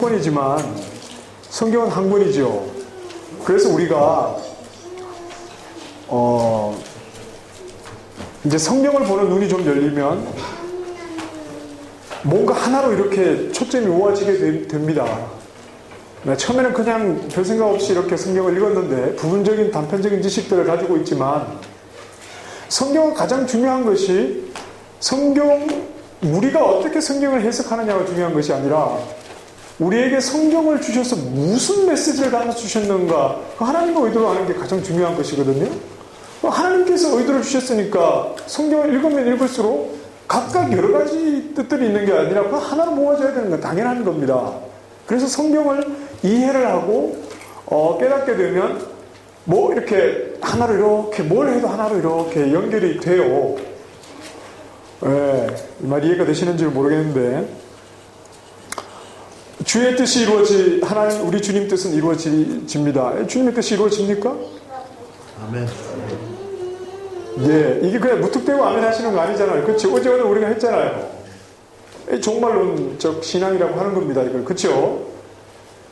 권이지만 성경은 한 권이죠. 그래서 우리가 이제 성경을 보는 눈이 좀 열리면 뭔가 하나로 이렇게 초점이 모아지게 됩니다. 처음에는 그냥 별 생각 없이 이렇게 성경을 읽었는데 부분적인 단편적인 지식들을 가지고 있지만 성경은 가장 중요한 것이 우리가 어떻게 성경을 해석하느냐가 중요한 것이 아니라 우리에게 성경을 주셔서 무슨 메시지를 담아 주셨는가, 하나님의 의도를 아는 게 가장 중요한 것이거든요. 하나님께서 의도를 주셨으니까 성경을 읽으면 읽을수록 각각 여러 가지 뜻들이 있는 게 아니라 그 하나로 모아져야 되는 건 당연한 겁니다. 그래서 성경을 이해를 하고 깨닫게 되면 뭐 이렇게 하나로 이렇게 뭘 해도 하나로 이렇게 연결이 돼요. 이 말 이해가 되시는지 모르겠는데, 주의 뜻이 하나님 우리 주님 뜻은 이루어집니다. 주님의 뜻이 이루어집니까? 아멘. 예, 이게 그냥 무턱대고 아멘 하시는 거 아니잖아요. 그렇죠? 어제 오늘 우리가 했잖아요. 종말론적 신앙이라고 하는 겁니다. 이걸. 그렇죠?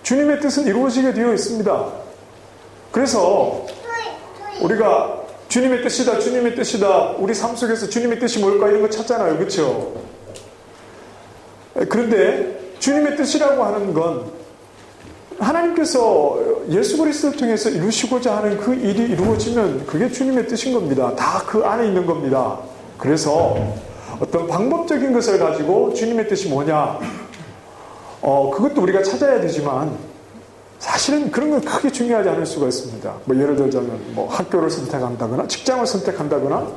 주님의 뜻은 이루어지게 되어 있습니다. 그래서 우리가 주님의 뜻이다, 우리 삶 속에서 주님의 뜻이 뭘까 이런 거 찾잖아요. 그렇죠? 그런데 주님의 뜻이라고 하는 건 하나님께서 예수 그리스도를 통해서 이루시고자 하는 그 일이 이루어지면 그게 주님의 뜻인 겁니다. 다 그 안에 있는 겁니다. 그래서 어떤 방법적인 것을 가지고 주님의 뜻이 뭐냐, 그것도 우리가 찾아야 되지만 사실은 그런 건 크게 중요하지 않을 수가 있습니다. 뭐 예를 들자면 뭐 학교를 선택한다거나 직장을 선택한다거나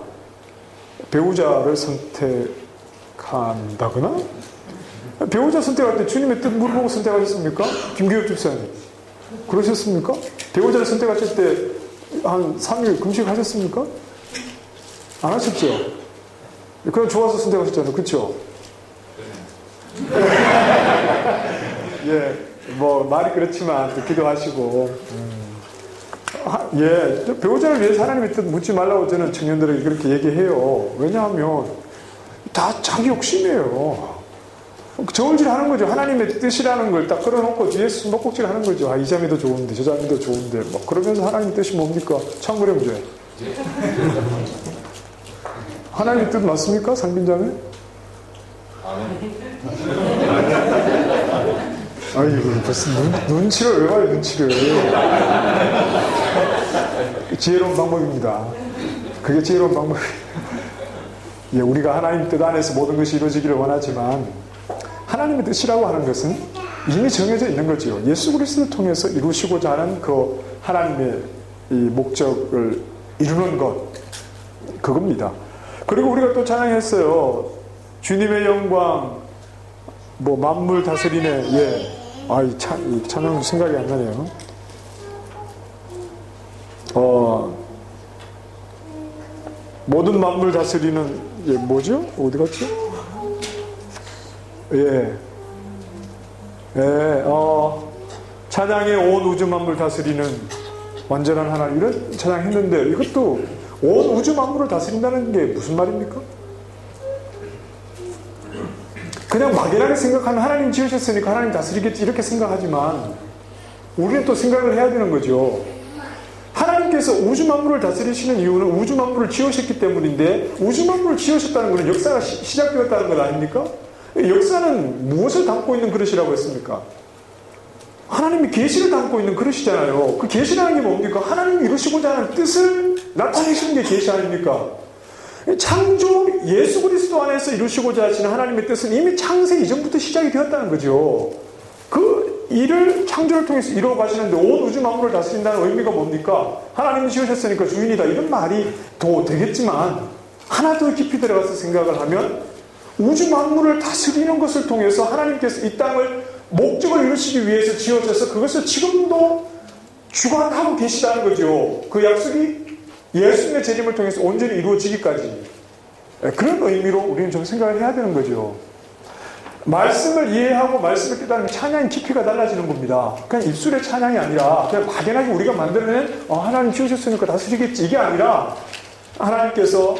배우자를 선택한다거나, 배우자 선택할 때 주님의 뜻 물어보고 선택하셨습니까? 김기혁 집사님 그러셨습니까? 배우자를 선택하실 때 한 3일 금식하셨습니까? 안 하셨죠? 그럼 좋아서 선택하셨잖아요. 그렇죠? 예, 뭐 말이 그렇지만 또 기도하시고 예, 배우자를 위해서 하나님의 뜻 묻지 말라고 저는 청년들에게 그렇게 얘기해요. 왜냐하면 다 자기 욕심이에요. 저울질 하는 거죠. 하나님의 뜻이라는 걸 딱 끌어놓고 뒤에 숨바꼭질 하는 거죠. 이 자매도 좋은데 저 자매도 좋은데 뭐 그러면서 하나님 뜻이 뭡니까? 참그래 문제. 하나님의 뜻 맞습니까? 상빈자매? 아이고 무슨 눈치를 왜 봐요? 눈치를. 지혜로운 방법입니다. 그게 지혜로운 방법이에요. 예, 우리가 하나님 뜻 안에서 모든 것이 이루어지기를 원하지만 하나님의 뜻이라고 하는 것은 이미 정해져 있는 거죠. 예수 그리스도를 통해서 이루시고자 하는 그 하나님의 이 목적을 이루는 것, 그겁니다. 그리고 우리가 또 찬양했어요. 주님의 영광, 뭐 만물 다스리네. 예, 이 찬양 생각이 안 나네요. 모든 만물 다스리는, 예, 뭐죠? 어디 갔죠? 예. 예, 찬양의 온 우주 만물 다스리는 완전한 하나님, 이런 찬양했는데 이것도 온 우주 만물을 다스린다는 게 무슨 말입니까? 그냥 막연하게 생각하면 하나님 지으셨으니까 하나님 다스리겠지 이렇게 생각하지만 우리는 또 생각을 해야 되는 거죠. 하나님께서 우주 만물을 다스리시는 이유는 우주 만물을 지으셨기 때문인데, 우주 만물을 지으셨다는 것은 역사가 시작되었다는 것 아닙니까? 역사는 무엇을 담고 있는 그릇이라고 했습니까? 하나님이 계시를 담고 있는 그릇이잖아요. 그 계시라는 게 뭡니까? 하나님이 이루시고자 하는 뜻을 나타내시는 게 계시 아닙니까? 창조 예수 그리스도 안에서 이루시고자 하시는 하나님의 뜻은 이미 창세 이전부터 시작이 되었다는 거죠. 그 일을 창조를 통해서 이루어 가시는데 온 우주 만물을 다스린다는 의미가 뭡니까? 하나님이 지으셨으니까 주인이다, 이런 말이 더 되겠지만, 하나 더 깊이 들어가서 생각을 하면 우주 만물을 다스리는 것을 통해서 하나님께서 이 땅을 목적을 이루시기 위해서 지어져서 그것을 지금도 주관하고 계시다는 거죠. 그 약속이 예수님의 재림을 통해서 온전히 이루어지기까지. 그런 의미로 우리는 좀 생각을 해야 되는 거죠. 말씀을 이해하고 말씀을 깨달으면 찬양의 깊이가 달라지는 겁니다. 그냥 입술의 찬양이 아니라 그냥 막연하게 우리가 만들어낸 하나님 지으셨으니까 다스리겠지, 이게 아니라 하나님께서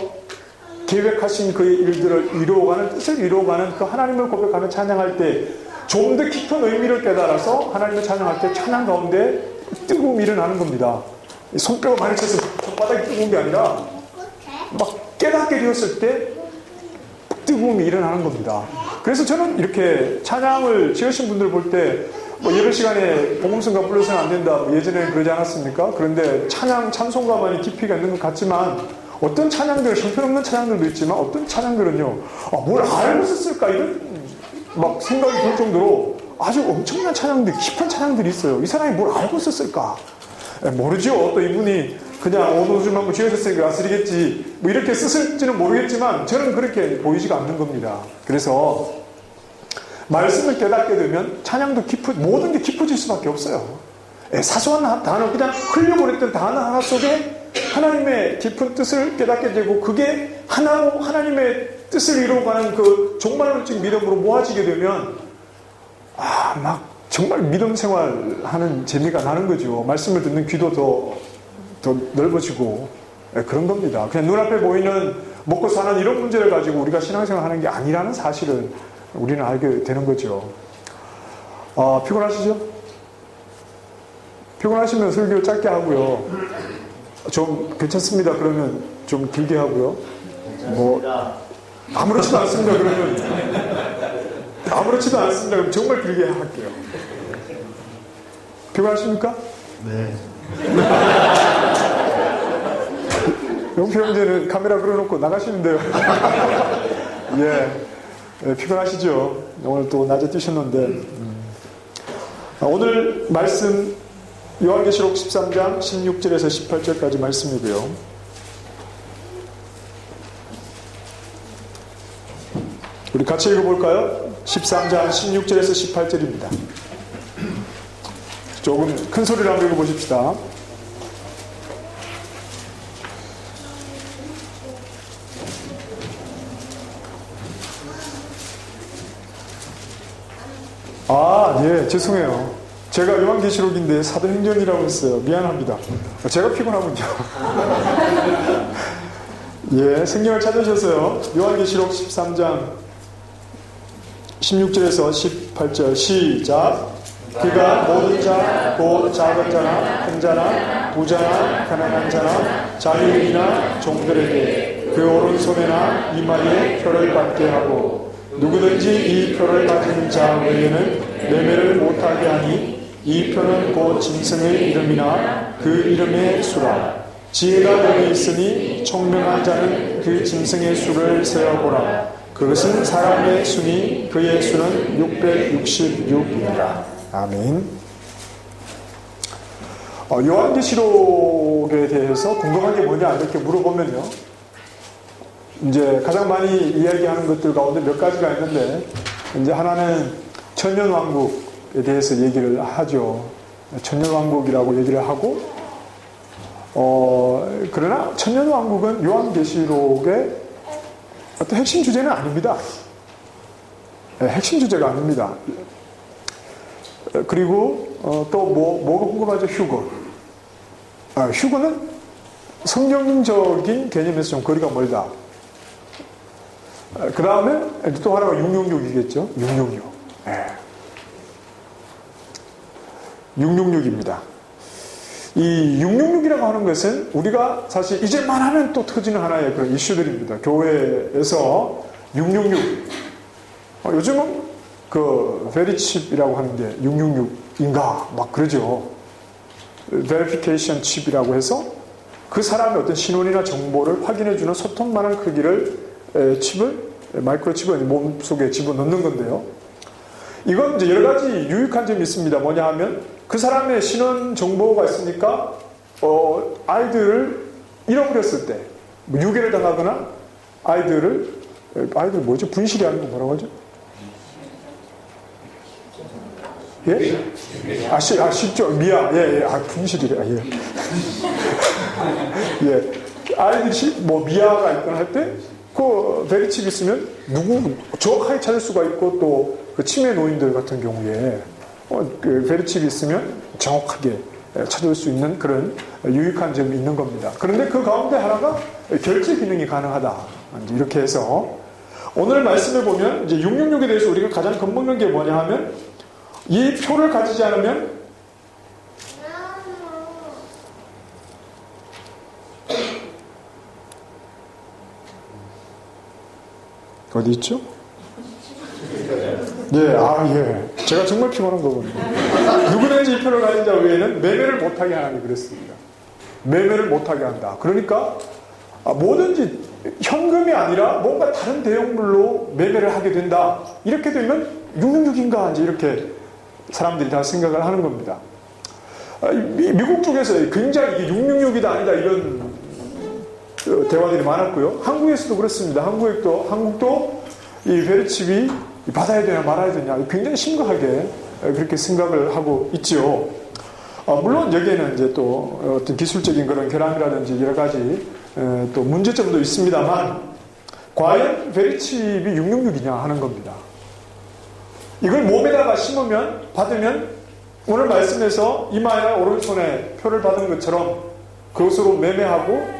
계획하신 그 일들을 이루어가는, 뜻을 이루어가는 그 하나님을 고백하며 찬양할 때 좀 더 깊은 의미를 깨달아서 하나님을 찬양할 때 찬양 가운데 뜨거움이 일어나는 겁니다. 손뼉을 많이 쳐서 손바닥이 뜨거운 게 아니라 막 깨닫게 되었을 때 뜨거움이 일어나는 겁니다. 그래서 저는 이렇게 찬양을 지으신 분들 볼 때 뭐 예배 시간에 복음성가 불러서는 안 된다. 뭐 예전에는 그러지 않았습니까? 그런데 찬송가만이 깊이가 있는 것 같지만 어떤 찬양들, 형편없는 찬양들도 있지만 어떤 찬양들은요, 뭘 알고 썼을까? 이런 막 생각이 들 정도로 아주 엄청난 찬양들, 깊은 찬양들이 있어요. 이 사람이 뭘 알고 썼을까? 모르죠. 또 이분이 그냥 오도주만 뭐 지어졌으니까 아스리겠지. 뭐 이렇게 썼을지는 모르겠지만 저는 그렇게 보이지가 않는 겁니다. 그래서 말씀을 깨닫게 되면 찬양도 모든 게 깊어질 수밖에 없어요. 사소한 단어, 그냥 흘려보냈던 단어 하나 속에 하나님의 깊은 뜻을 깨닫게 되고 그게 하나로 하나님의 뜻을 이루어가는 그 종말론적 믿음으로 모아지게 되면 막 정말 믿음 생활하는 재미가 나는 거죠. 말씀을 듣는 귀도 더 넓어지고 그런 겁니다. 그냥 눈앞에 보이는 먹고 사는 이런 문제를 가지고 우리가 신앙생활 하는 게 아니라는 사실을 우리는 알게 되는 거죠. 피곤하시죠? 피곤하시면 설교 짧게 하고요. 좀 괜찮습니다. 그러면 좀 길게 하고요. 뭐 아무렇지도 않습니다. 그러면 아무렇지도 않습니다. 그럼 정말 길게 할게요. 피곤하십니까? 네. 영표 형제는 카메라 끌어놓고 나가시는데요. 피곤하시죠? 오늘 또 낮에 뛰셨는데. 오늘 말씀 요한계시록 13장 16절에서 18절까지 말씀이고요. 우리 같이 읽어볼까요? 13장 16절에서 18절입니다. 조금 큰 소리로 한번 읽어보십시다. 죄송해요. 제가 요한계시록인데 사도행전이라고 했어요. 미안합니다. 제가 피곤하군요. 성경을 찾으셨어요. 요한계시록 13장 16절에서 18절 시작. 그가 모든 자, 곧 작은 자나 큰 자나 부자나 가난한 자나 자유인이나 종들에게 그 오른손에나 이마에 표를 받게 하고 누구든지 이 표를 받은 자 외에는 매매를 못하게 하니 이 표는 곧 짐승의 이름이나 그 이름의 수라. 지혜가 너에 있으니 총명한 자는 그 짐승의 수를 세어보라. 그것은 사람의 수니 그의 수는 666이라. 아멘. 요한계시록에 대해서 궁금한 게 뭐냐 이렇게 물어보면요, 이제 가장 많이 이야기하는 것들 가운데 몇 가지가 있는데, 이제 하나는 천년왕국에 대해서 얘기를 하죠. 천년왕국이라고 얘기를 하고, 그러나 천년왕국은 요한계시록의 어떤 핵심 주제는 아닙니다. 핵심 주제가 아닙니다. 그리고 또 뭐가 궁금하죠? 휴거. 휴거는 성경적인 개념에서 좀 거리가 멀다. 그 다음에 또 하나가 666이겠죠? 666. 666입니다. 이 666이라고 하는 것은 우리가 사실 이제만 하면 또 터지는 하나의 그런 이슈들입니다. 교회에서 666. 요즘은 그 베리칩이라고 하는데 666인가 막 그러죠. 베리피케이션 칩이라고 해서 그 사람의 어떤 신원이나 정보를 확인해주는 소통만한 크기를 마이크로칩을 몸속에 집어넣는 건데요. 이건 이제 여러 가지 유익한 점이 있습니다. 뭐냐 하면 그 사람의 신원 정보가 있으니까 아이들을 잃어버렸을 때, 뭐 유괴를 당하거나 아이들 뭐죠? 분실이 아니고 뭐라고 하죠? 쉽죠. 분실이래. 아이들이 뭐 미아가 있거나 할 때, 그 베리칩이 있으면 정확하게 찾을 수가 있고, 또 그 치매 노인들 같은 경우에 그 베리칩이 있으면 정확하게 찾을 수 있는 그런 유익한 점이 있는 겁니다. 그런데 그 가운데 하나가 결제 기능이 가능하다. 이렇게 해서 오늘 말씀을 보면 이제 666에 대해서 우리가 가장 겁먹는 게 뭐냐 하면 이 표를 가지지 않으면 어디 있죠? 예, 예. 제가 정말 피곤한 거거든요. 누구든지 이 표를 가진 자 외에는 매매를 못하게 하나니 그랬습니다. 매매를 못하게 한다. 그러니까 뭐든지 현금이 아니라 뭔가 다른 대형물로 매매를 하게 된다. 이렇게 되면 666인가 이제 이렇게 사람들이 다 생각을 하는 겁니다. 미국 쪽에서 굉장히 이게 666이다 아니다 이런 대화들이 많았고요. 한국에서도 그렇습니다. 한국도 이 베리칩이 받아야 되냐 말아야 되냐 굉장히 심각하게 그렇게 생각을 하고 있죠. 물론 여기에는 이제 또 어떤 기술적인 그런 결함이라든지 여러 가지 또 문제점도 있습니다만 과연 베리칩이 666이냐 하는 겁니다. 이걸 몸에다가 심으면 받으면 오늘 말씀에서 이마에나 오른손에 표를 받은 것처럼 그것으로 매매하고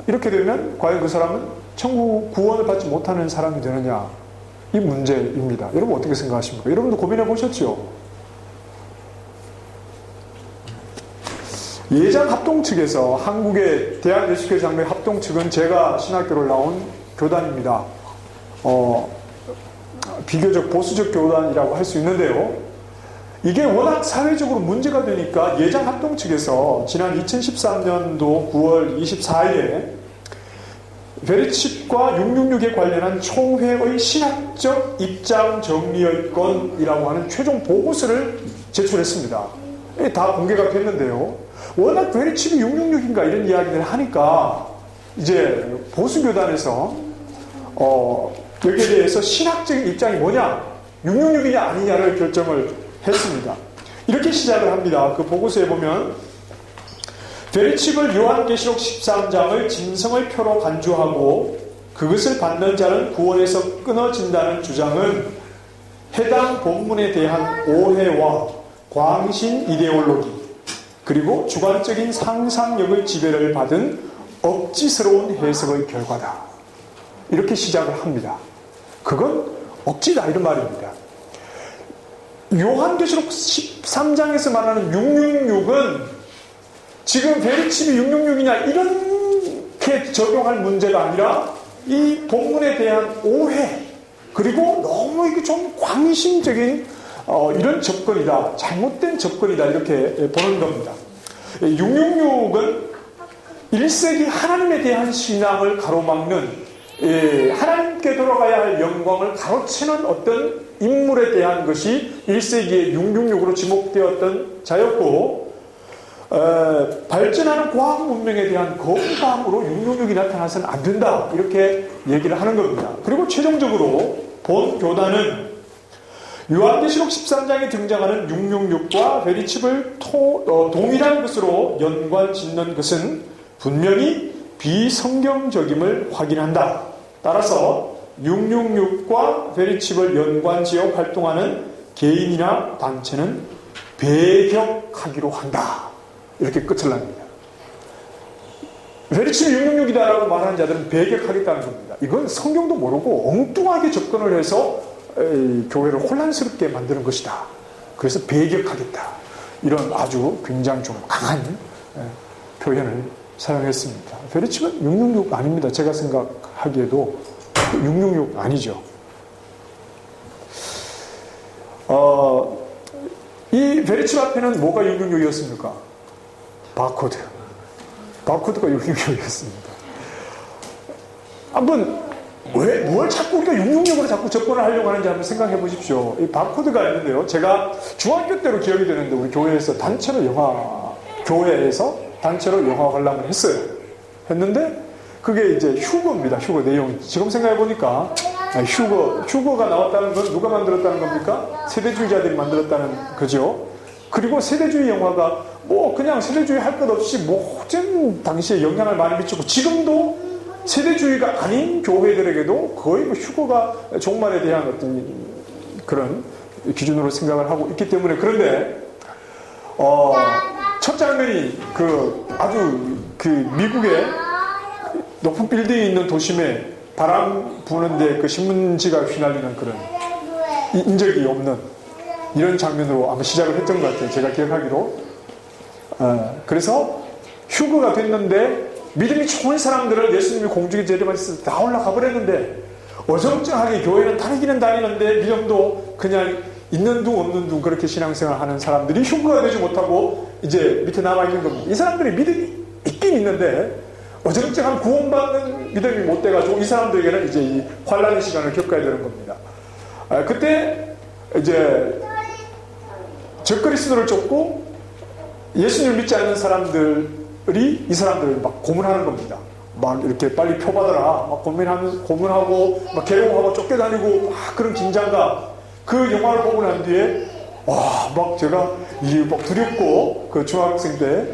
이렇게 되면 과연 그 사람은 천국 구원을 받지 못하는 사람이 되느냐 이 문제입니다. 여러분 어떻게 생각하십니까? 여러분도 고민해 보셨죠? 예장 합동 측에서 한국의 대한예수교회 장로회 합동 측은 제가 신학교를 나온 교단입니다. 비교적 보수적 교단이라고 할 수 있는데요. 이게 워낙 사회적으로 문제가 되니까 예장 합동 측에서 지난 2013년도 9월 24일에 베리칩과 666에 관련한 총회의 신학적 입장 정리의건이라고 하는 최종 보고서를 제출했습니다. 다 공개가 됐는데요. 워낙 베리칩이 666인가 이런 이야기를 하니까 이제 보수교단에서 여기에 대해서 신학적인 입장이 뭐냐 666이냐 아니냐를 결정을 했습니다. 이렇게 시작을 합니다. 그 보고서에 보면 베리칩을 요한계시록 13장의 짐승의 표로 간주하고 그것을 받는 자는 구원에서 끊어진다는 주장은 해당 본문에 대한 오해와 광신 이데올로기 그리고 주관적인 상상력의 지배를 받은 억지스러운 해석의 결과다. 이렇게 시작을 합니다. 그건 억지다 이런 말입니다. 요한계시록 13장에서 말하는 666은 지금 베리칩이 666이냐 이렇게 적용할 문제가 아니라 이 본문에 대한 오해 그리고 너무 이게 좀 광심적인 이런 접근이다. 잘못된 접근이다. 이렇게 보는 겁니다. 666은 1세기 하나님에 대한 신앙을 가로막는 하나님께 돌아가야 할 영광을 가로채는 어떤 인물에 대한 것이 1세기의 666으로 지목되었던 자였고 발전하는 과학 문명에 대한 거부감으로 666이 나타나서는 안 된다. 이렇게 얘기를 하는 겁니다. 그리고 최종적으로 본 교단은 요한계시록 13장에 등장하는 666과 베리칩을 동일한 것으로 연관 짓는 것은 분명히 비성경적임을 확인한다. 따라서 666과 베리칩을 연관지어 활동하는 개인이나 단체는 배격하기로 한다. 이렇게 끝을 납니다. 베리칩이 666이다라고 말하는 자들은 배격하겠다는 겁니다. 이건 성경도 모르고 엉뚱하게 접근을 해서 교회를 혼란스럽게 만드는 것이다. 그래서 배격하겠다. 이런 아주 굉장히 좀 강한 표현을 사용했습니다. 베리칩은 666 아닙니다. 제가 생각하기에도 666 아니죠. 이 베리칩 앞에는 뭐가 666이었습니까? 바코드. 바코드가 666이었습니다. 한번 뭘 자꾸 우리가 666으로 자꾸 접근을 하려고 하는지 한번 생각해 보십시오. 이 바코드가 있는데요. 제가 중학교 때로 기억이 되는데 우리 교회에서 교회에서 단체로 영화 관람을 했는데 그게 이제 휴거입니다. 휴거 내용이. 지금 생각해 보니까 휴거가 나왔다는 건 누가 만들었다는 겁니까? 세대주의자들이 만들었다는 거죠. 그리고 세대주의 영화가 그냥 세대주의 할 것 없이 모든 당시에 영향을 많이 미치고 지금도 세대주의가 아닌 교회들에게도 거의 휴거가 종말에 대한 어떤 그런 기준으로 생각을 하고 있기 때문에 그런데 첫 장면이 아주 미국의 높은 빌딩이 있는 도심에 바람 부는데 그 신문지가 휘날리는 그런 인적이 없는 이런 장면으로 아마 시작을 했던 것 같아요. 제가 기억하기로. 그래서 휴거가 됐는데 믿음이 좋은 사람들을 예수님이 공중에 재림하셔서 다 올라가 버렸는데 어정쩡하게 교회는 다니기는 다니는데 믿음도 그냥 있는 둥 없는 둥 그렇게 신앙생활 하는 사람들이 휴거가 되지 못하고 이제 밑에 남아있는 겁니다. 이 사람들이 믿음이 있긴 있는데 어정쩡한 구원받는 믿음이 못 돼가지고 이 사람들에게는 이제 이 환란의 시간을 겪어야 되는 겁니다. 그때 이제 적그리스도를 쫓고 예수님을 믿지 않는 사람들이 이 사람들을 막 고문하는 겁니다. 막 이렇게 빨리 표받아라 막 고문하고 막 괴로워하고 쫓겨다니고 막 그런 긴장감. 그 영화를 보고 난 뒤에 막 제가 이게 막 두렵고 그 중학생 때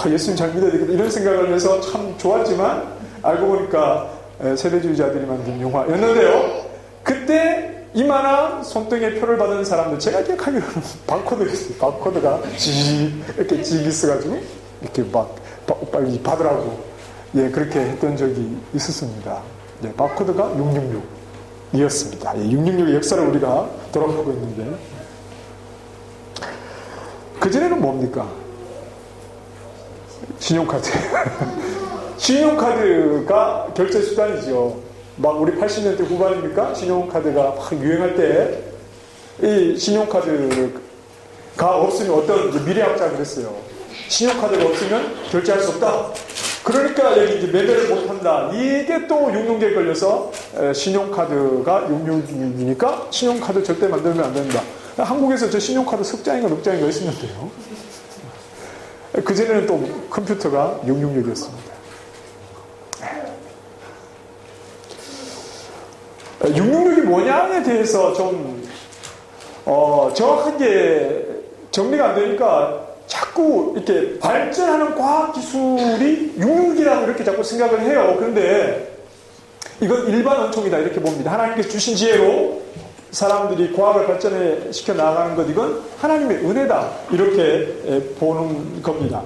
예수님 잘 믿어야 되겠다 이런 생각을 해서 참 좋았지만 알고 보니까 세대주의자들이 만든 영화였는데요. 그때 이만한 손등에 표를 받은 사람들 제가 기억하기로는 바코드가 있어요. 바코드가 이렇게 있어가지고 이렇게 막 빨리 받으라고 그렇게 했던 적이 있었습니다. 바코드가 666이었습니다. 666의 역사를 우리가 돌아보고 있는데 그전에는 뭡니까? 신용카드. 신용카드가 결제 수단이죠. 막 우리 80년대 후반입니까? 신용카드가 막 유행할 때 이 신용카드가 없으면 어떤 미래학자가 그랬어요. 신용카드가 없으면 결제할 수 없다. 그러니까 여기 이제 매매를 못한다. 이게 또 666에 걸려서 신용카드가 666이니까 신용카드 절대 만들면 안 된다. 한국에서 저 신용카드 석장인가 넉 장인가 있었는데요. 그전에는 또 컴퓨터가 666이었습니다. 666이 뭐냐에 대해서 좀 정확하게 정리가 안 되니까 자꾸 이렇게 발전하는 과학기술이 666이라고 이렇게 자꾸 생각을 해요. 그런데 이건 일반 은총이다 이렇게 봅니다. 하나님께서 주신 지혜로 사람들이 과학을 발전시켜 나가는 것, 이건 하나님의 은혜다 이렇게 보는 겁니다.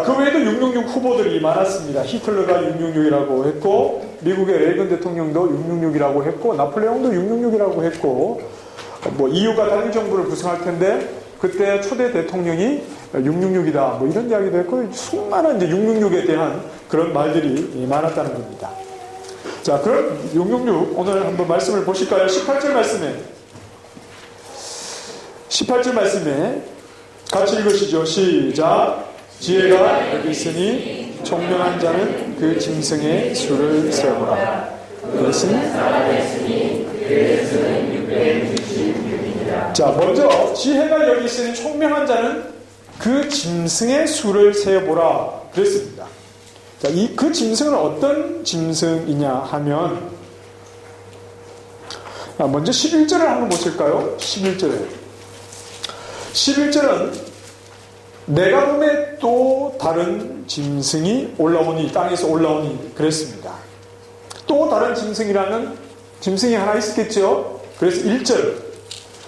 그 외에도 666 후보들이 많았습니다. 히틀러가 666이라고 했고, 미국의 레이건 대통령도 666이라고 했고, 나폴레옹도 666이라고 했고, EU가 단일 정부를 구성할 텐데 그때 초대 대통령이 666이다 이런 이야기도 했고, 수많은 이제 666에 대한 그런 말들이 많았다는 겁니다. 자, 그럼 666 오늘 한번 말씀을 보실까요? 18절 말씀에 같이 읽으시죠. 시작. 지혜가 여기 있으니 총명한 자는 그 짐승의 수를 세어보라. 그것은 자, 먼저 지혜가 여기 있으니 총명한 자는 그 짐승의 수를 세어보라 그랬습니다. 자, 그 짐승은 어떤 짐승이냐 하면, 먼저 11절을 한번 보실까요? 11절은 내가 보매 또 다른 짐승이 올라오니, 땅에서 올라오니 그랬습니다. 또 다른 짐승이라는 짐승이 하나 있었겠죠? 그래서 1절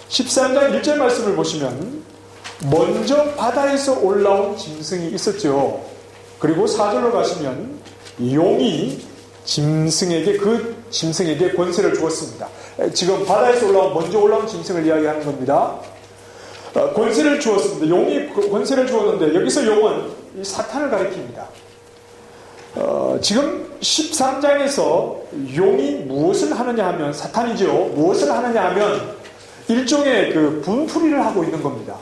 13장 1절 말씀을 보시면 먼저 바다에서 올라온 짐승이 있었죠. 그리고 4절로 가시면 용이 그 짐승에게 권세를 주었습니다. 지금 바다에서 먼저 올라온 짐승을 이야기하는 겁니다. 권세를 주었습니다. 용이 권세를 주었는데 여기서 용은 사탄을 가리킵니다. 지금 13장에서 용이 무엇을 하느냐 하면, 사탄이죠. 무엇을 하느냐 하면 일종의 그 분풀이를 하고 있는 겁니다.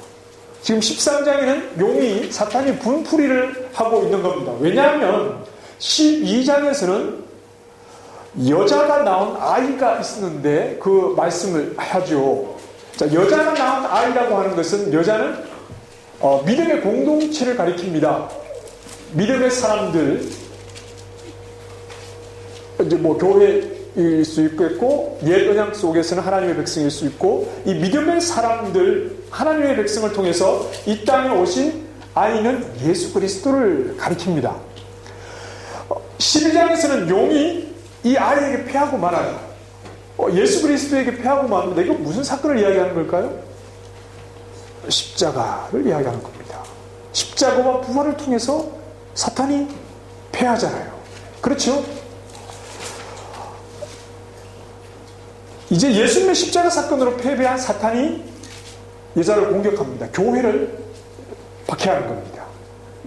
지금 13장에는 사탄이 분풀이를 하고 있는 겁니다. 왜냐하면 12장에서는 여자가 낳은 아이가 있었는데 그 말씀을 하죠. 자, 여자가 낳은 아이라고 하는 것은, 여자는 믿음의 공동체를 가리킵니다. 믿음의 사람들, 이제 교회일 수 있겠고, 옛 언약 속에서는 하나님의 백성일 수 있고, 이 믿음의 사람들, 하나님의 백성을 통해서 이 땅에 오신 아이는 예수 그리스도를 가리킵니다. 11장에서는 용이 이 아이에게 패하고 말아요. 예수 그리스도에게 패하고 마는데, 이거 무슨 사건을 이야기하는 걸까요? 십자가를 이야기하는 겁니다. 십자가와 부활을 통해서 사탄이 패하잖아요. 그렇죠? 이제 예수님의 십자가 사건으로 패배한 사탄이 여자를 공격합니다. 교회를 박해하는 겁니다.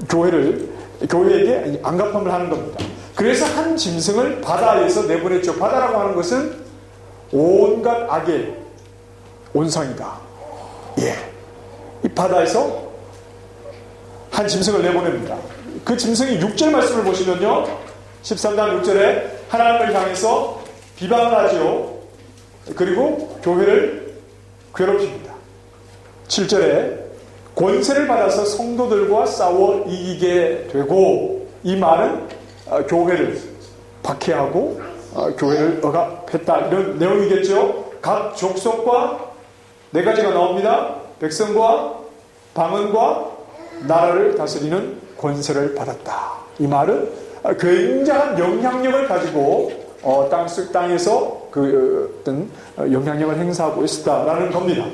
교회에게 안갚음을 하는 겁니다. 그래서 한 짐승을 바다에서 내보냈죠. 바다라고 하는 것은 온갖 악의 온상이다. 예. 이 바다에서 한 짐승을 내보냅니다. 그 짐승이 6절 말씀을 보시면요. 13장 6절에 하나님을 향해서 비방을 하죠. 그리고 교회를 괴롭힙니다. 7절에 권세를 받아서 성도들과 싸워 이기게 되고, 이 말은 교회를 박해하고 교회를 억압했다, 이런 내용이겠죠. 각 족속과 네 가지가 나옵니다. 백성과 방언과 나라를 다스리는 권세를 받았다. 이 말은 굉장한 영향력을 가지고 땅에서 그 어떤 영향력을 행사하고 있었다라는 겁니다.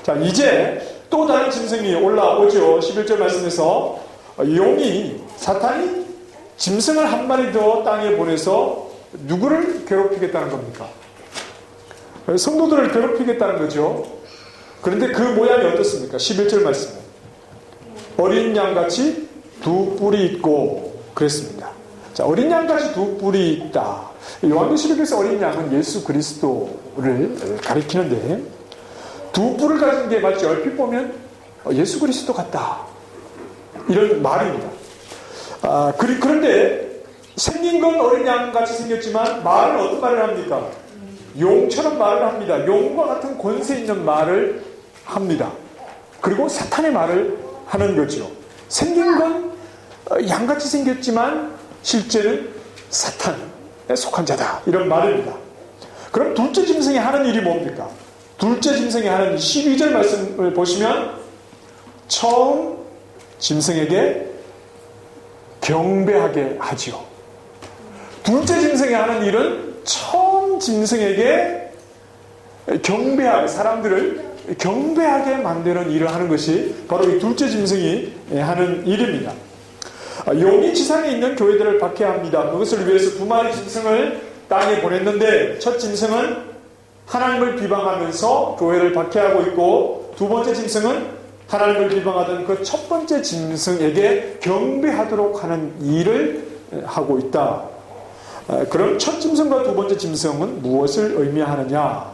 자, 이제 또 다른 짐승이 올라오죠. 11절 말씀에서 사탄이 짐승을 한 마리 더 땅에 보내서 누구를 괴롭히겠다는 겁니까? 성도들을 괴롭히겠다는 거죠. 그런데 그 모양이 어떻습니까? 11절 말씀. 어린 양같이 두 뿔이 있고 그랬습니다. 자, 어린 양같이 두 뿔이 있다. 요한계시록에서 어린 양은 예수 그리스도를 가리키는데, 두 뿔을 가진 게 마치 얼핏 보면 예수 그리스도 같다, 이런 말입니다. 그런데 생긴 건 어린 양같이 생겼지만 말은 어떤 말을 합니까? 용처럼 말을 합니다. 용과 같은 권세 있는 말을 합니다. 그리고 사탄의 말을 하는 거죠. 생긴 건 양같이 생겼지만 실제는 사탄에 속한 자다, 이런 말입니다. 그럼 둘째 짐승이 하는 일이 뭡니까? 둘째 짐승이 하는 12절 말씀을 보시면 처음 짐승에게 경배하게 하지요. 둘째 짐승이 하는 일은 처음 짐승에게 경배하게, 사람들을 경배하게 만드는 일을 하는 것이 바로 이 둘째 짐승이 하는 일입니다. 용이 지상에 있는 교회들을 박해합니다. 그것을 위해서 두 마리 짐승을 땅에 보냈는데, 첫 짐승은 하나님을 비방하면서 교회를 박해하고 있고, 두 번째 짐승은 하나님을 비방하던 그 첫 번째 짐승에게 경배하도록 하는 일을 하고 있다. 그럼 첫 짐승과 두 번째 짐승은 무엇을 의미하느냐?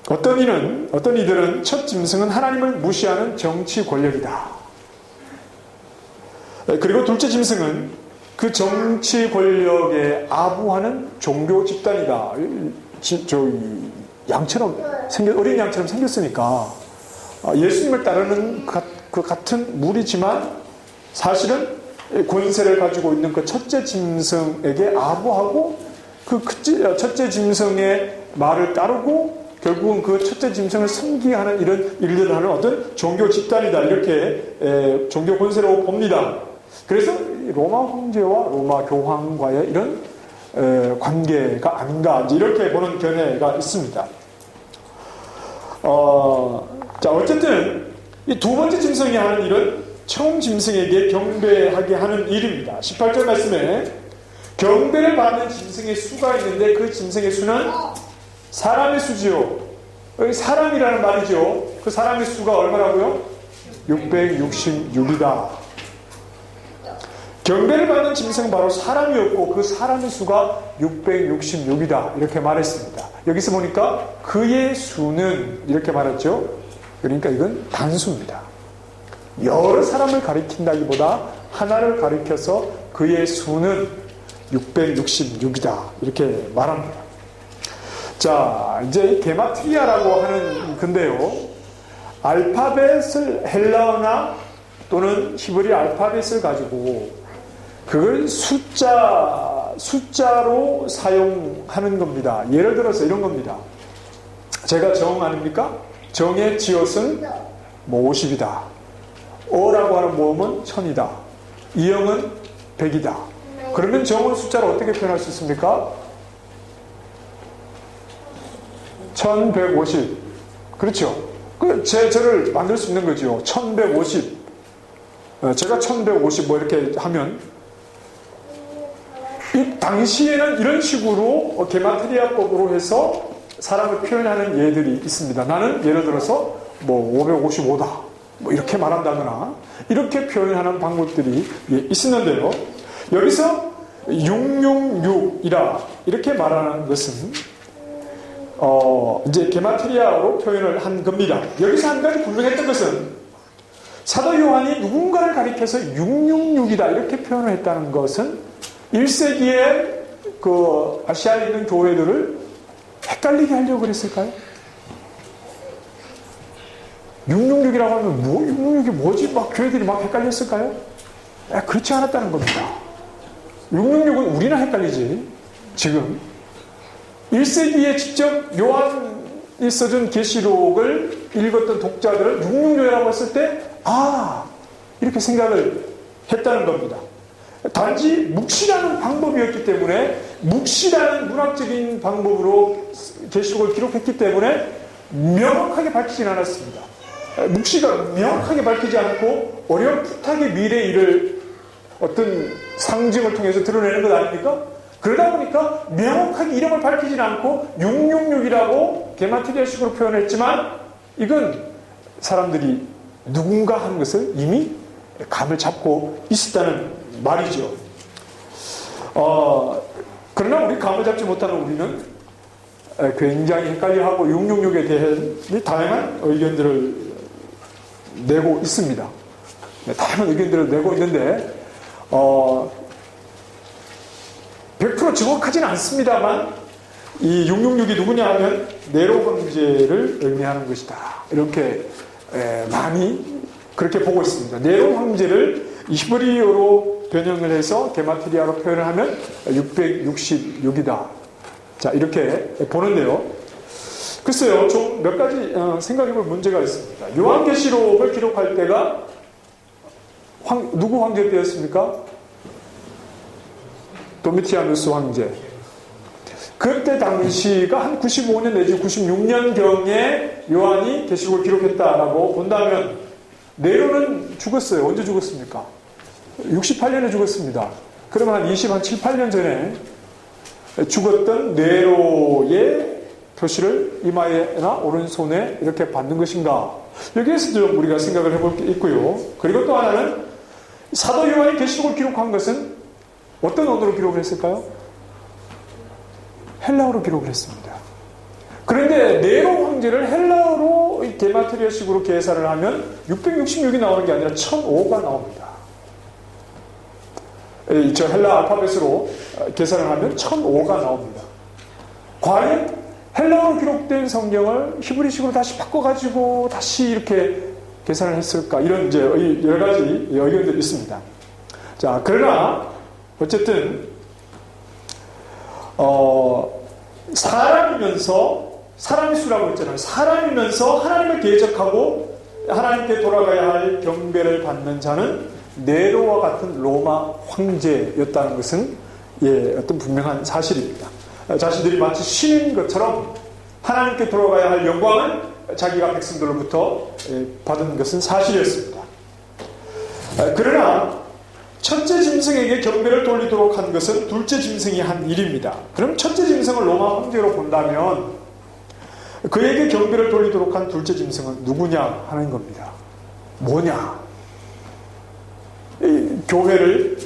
어떤 이들은 첫 짐승은 하나님을 무시하는 정치 권력이다. 그리고 둘째 짐승은 그 정치 권력에 아부하는 종교 집단이다. 어린 양처럼 생겼으니까 예수님을 따르는 그 같은 무리지만 사실은 권세를 가지고 있는 그 첫째 짐승에게 아부하고 그 첫째 짐승의 말을 따르고 결국은 그 첫째 짐승을 섬기하는 이런 일들을 하는 어떤 종교 집단이다, 이렇게 종교 권세로 봅니다. 그래서 로마 황제와 로마 교황과의 이런 관계가 아닌가, 이렇게 보는 견해가 있습니다. 자, 어쨌든 이 두 번째 짐승이 하는 일은 처음 짐승에게 경배하게 하는 일입니다. 18절 말씀에 경배를 받는 짐승의 수가 있는데, 그 짐승의 수는 사람의 수지요. 여기 사람이라는 말이죠. 그 사람의 수가 얼마라고요? 666이다. 경배를 받는 짐승은 바로 사람이었고, 그 사람의 수가 666이다, 이렇게 말했습니다. 여기서 보니까 그의 수는 이렇게 말했죠. 그러니까 이건 단수입니다. 여러 사람을 가리킨다기보다 하나를 가리켜서 그의 수는 666이다, 이렇게 말합니다. 자, 이제 게마트리아라고 하는 건데요, 알파벳을 헬라어나 또는 히브리 알파벳을 가지고 그걸 숫자로 사용하는 겁니다. 예를 들어서 이런 겁니다. 제가 정 아닙니까? 정의 지읒은 50이다. 어라고 하는 모음은 1000이다. 이형은 100이다. 그러면 정은 숫자를 어떻게 표현할 수 있습니까? 1150. 그렇죠. 저를 만들 수 있는 거죠. 1150. 제가 1150 뭐 이렇게 하면 당시에는 이런 식으로 게마트리아법으로 해서 사람을 표현하는 예들이 있습니다. 나는 예를 들어서 뭐 555다 뭐 이렇게 말한다거나 이렇게 표현하는 방법들이 있었는데요. 여기서 666이라 이렇게 말하는 것은 이제 게마트리아로 표현을 한 겁니다. 여기서 한 가지 분명했던 것은 사도 요한이 누군가를 가리켜서 666이다 이렇게 표현을 했다는 것은 1세기에 그 아시아에 있는 교회들을 헷갈리게 하려고 그랬을까요? 666이라고 하면 666이 뭐지? 막 교회들이 막 헷갈렸을까요? 그렇지 않았다는 겁니다. 666은 우리나 헷갈리지. 지금 1세기에 직접 요한이 써준 계시록을 읽었던 독자들은 666이라고 했을 때 이렇게 생각을 했다는 겁니다. 단지 묵시라는 방법이었기 때문에 묵시라는 문학적인 방법으로 계시록을 기록했기 때문에 명확하게 밝히진 않았습니다. 묵시가 명확하게 밝히지 않고 어렴풋하게 미래의 일을 어떤 상징을 통해서 드러내는 것 아닙니까? 그러다 보니까 명확하게 이름을 밝히진 않고 666이라고 게마트리아식으로 표현했지만 이건 사람들이 누군가 하는 것을 이미 감을 잡고 있었다는 말이죠. 그러나 우리 감을 잡지 못하는 우리는 굉장히 헷갈려하고 666에 대해 다양한 의견들을 내고 있습니다. 다양한 의견들을 내고 있는데 100% 정확하지는 않습니다만 이 666이 누구냐 하면 네로 황제를 의미하는 것이다. 이렇게 많이 그렇게 보고 있습니다. 네로 황제를 히브리어로 변형을 해서 게마트리아로 표현을 하면 666이다. 자, 이렇게 보는데요. 글쎄요, 좀 몇 가지 생각해 볼 문제가 있습니다. 요한계시록을 기록할 때가 누구 황제 때였습니까? 도미티아누스 황제. 그때 당시가 한 95년 내지 96년경에 요한이 계시록을 기록했다라고 본다면 네로는 죽었어요. 언제 죽었습니까? 68년에 죽었습니다. 그러면 한 7, 8년 전에 죽었던 네로의 표시를 이마에나 오른손에 이렇게 받는 것인가? 여기에서 좀 우리가 생각을 해볼 게 있고요. 그리고 또 하나는 사도 요한이 계시록을 기록한 것은 어떤 언어로 기록을 했을까요? 헬라어로 기록을 했습니다. 그런데 네로 황제를 헬라어로 게마트리아식으로 계산을 하면 666이 나오는 게 아니라 1005가 나옵니다. 저 헬라 알파벳으로 계산을 하면 1005가 나옵니다. 과연 헬라어로 기록된 성경을 히브리식으로 다시 바꿔가지고 다시 이렇게 계산을 했을까? 이런 이제 여러 가지 의견들이 있습니다. 자, 그러나 어쨌든 사람의 수라고 했잖아요. 사람이면서 하나님을 대적하고 하나님께 돌아가야 할 경배를 받는 자는 네로와 같은 로마 황제였다는 것은 어떤 분명한 사실입니다. 자신들이 마치 신인 것처럼 하나님께 돌아가야 할 영광을 자기가 백성들로부터 받은 것은 사실이었습니다. 그러나 첫째 짐승에게 경배를 돌리도록 한 것은 둘째 짐승이 한 일입니다. 그럼 첫째 짐승을 로마 황제로 본다면 그에게 경배를 돌리도록 한 둘째 짐승은 누구냐 하는 겁니다. 뭐냐? 교회를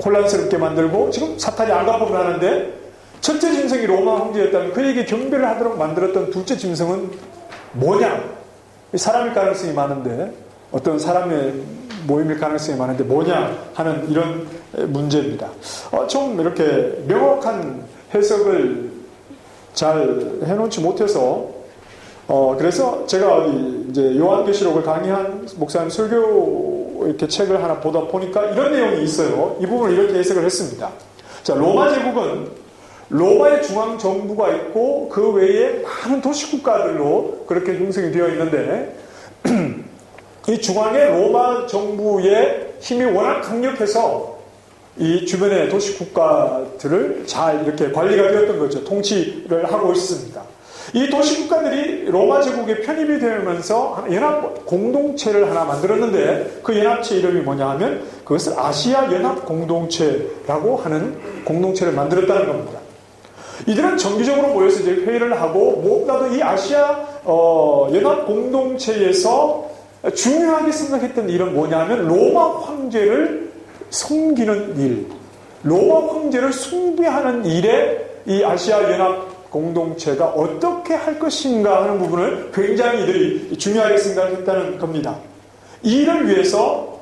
혼란스럽게 만들고 지금 사탄이 악압을 하는데 첫째 짐승이 로마 황제였다면 그에게 경배를 하도록 만들었던 둘째 짐승은 뭐냐? 사람일 가능성이 많은데 어떤 사람의 모임일 가능성이 많은데 뭐냐 하는 이런 문제입니다. 좀 이렇게 명확한 해석을 잘 해놓지 못해서 그래서 제가 이제 요한계시록을 강의한 목사님 설교 이렇게 책을 하나 보다 보니까 이런 내용이 있어요. 이 부분을 이렇게 해석을 했습니다. 자, 로마 제국은 로마의 중앙 정부가 있고 그 외에 많은 도시 국가들로 그렇게 형성이 되어 있는데 이 중앙의 로마 정부의 힘이 워낙 강력해서 이 주변의 도시 국가들을 잘 이렇게 관리가 되었던 거죠. 통치를 하고 있습니다. 이 도시 국가들이 로마 제국에 편입이 되면서 연합 공동체를 하나 만들었는데 그 연합체 이름이 뭐냐 하면 그것을 아시아 연합 공동체라고 하는 공동체를 만들었다는 겁니다. 이들은 정기적으로 모여서 이제 회의를 하고 무엇보다도 이 아시아 연합 공동체에서 중요하게 생각했던 일은 뭐냐면 로마 황제를 섬기는 일, 로마 황제를 숭배하는 일에 이 아시아 연합 공동체가 어떻게 할 것인가 하는 부분을 굉장히 이들이 중요하게 생각했다는 겁니다. 이 일을 위해서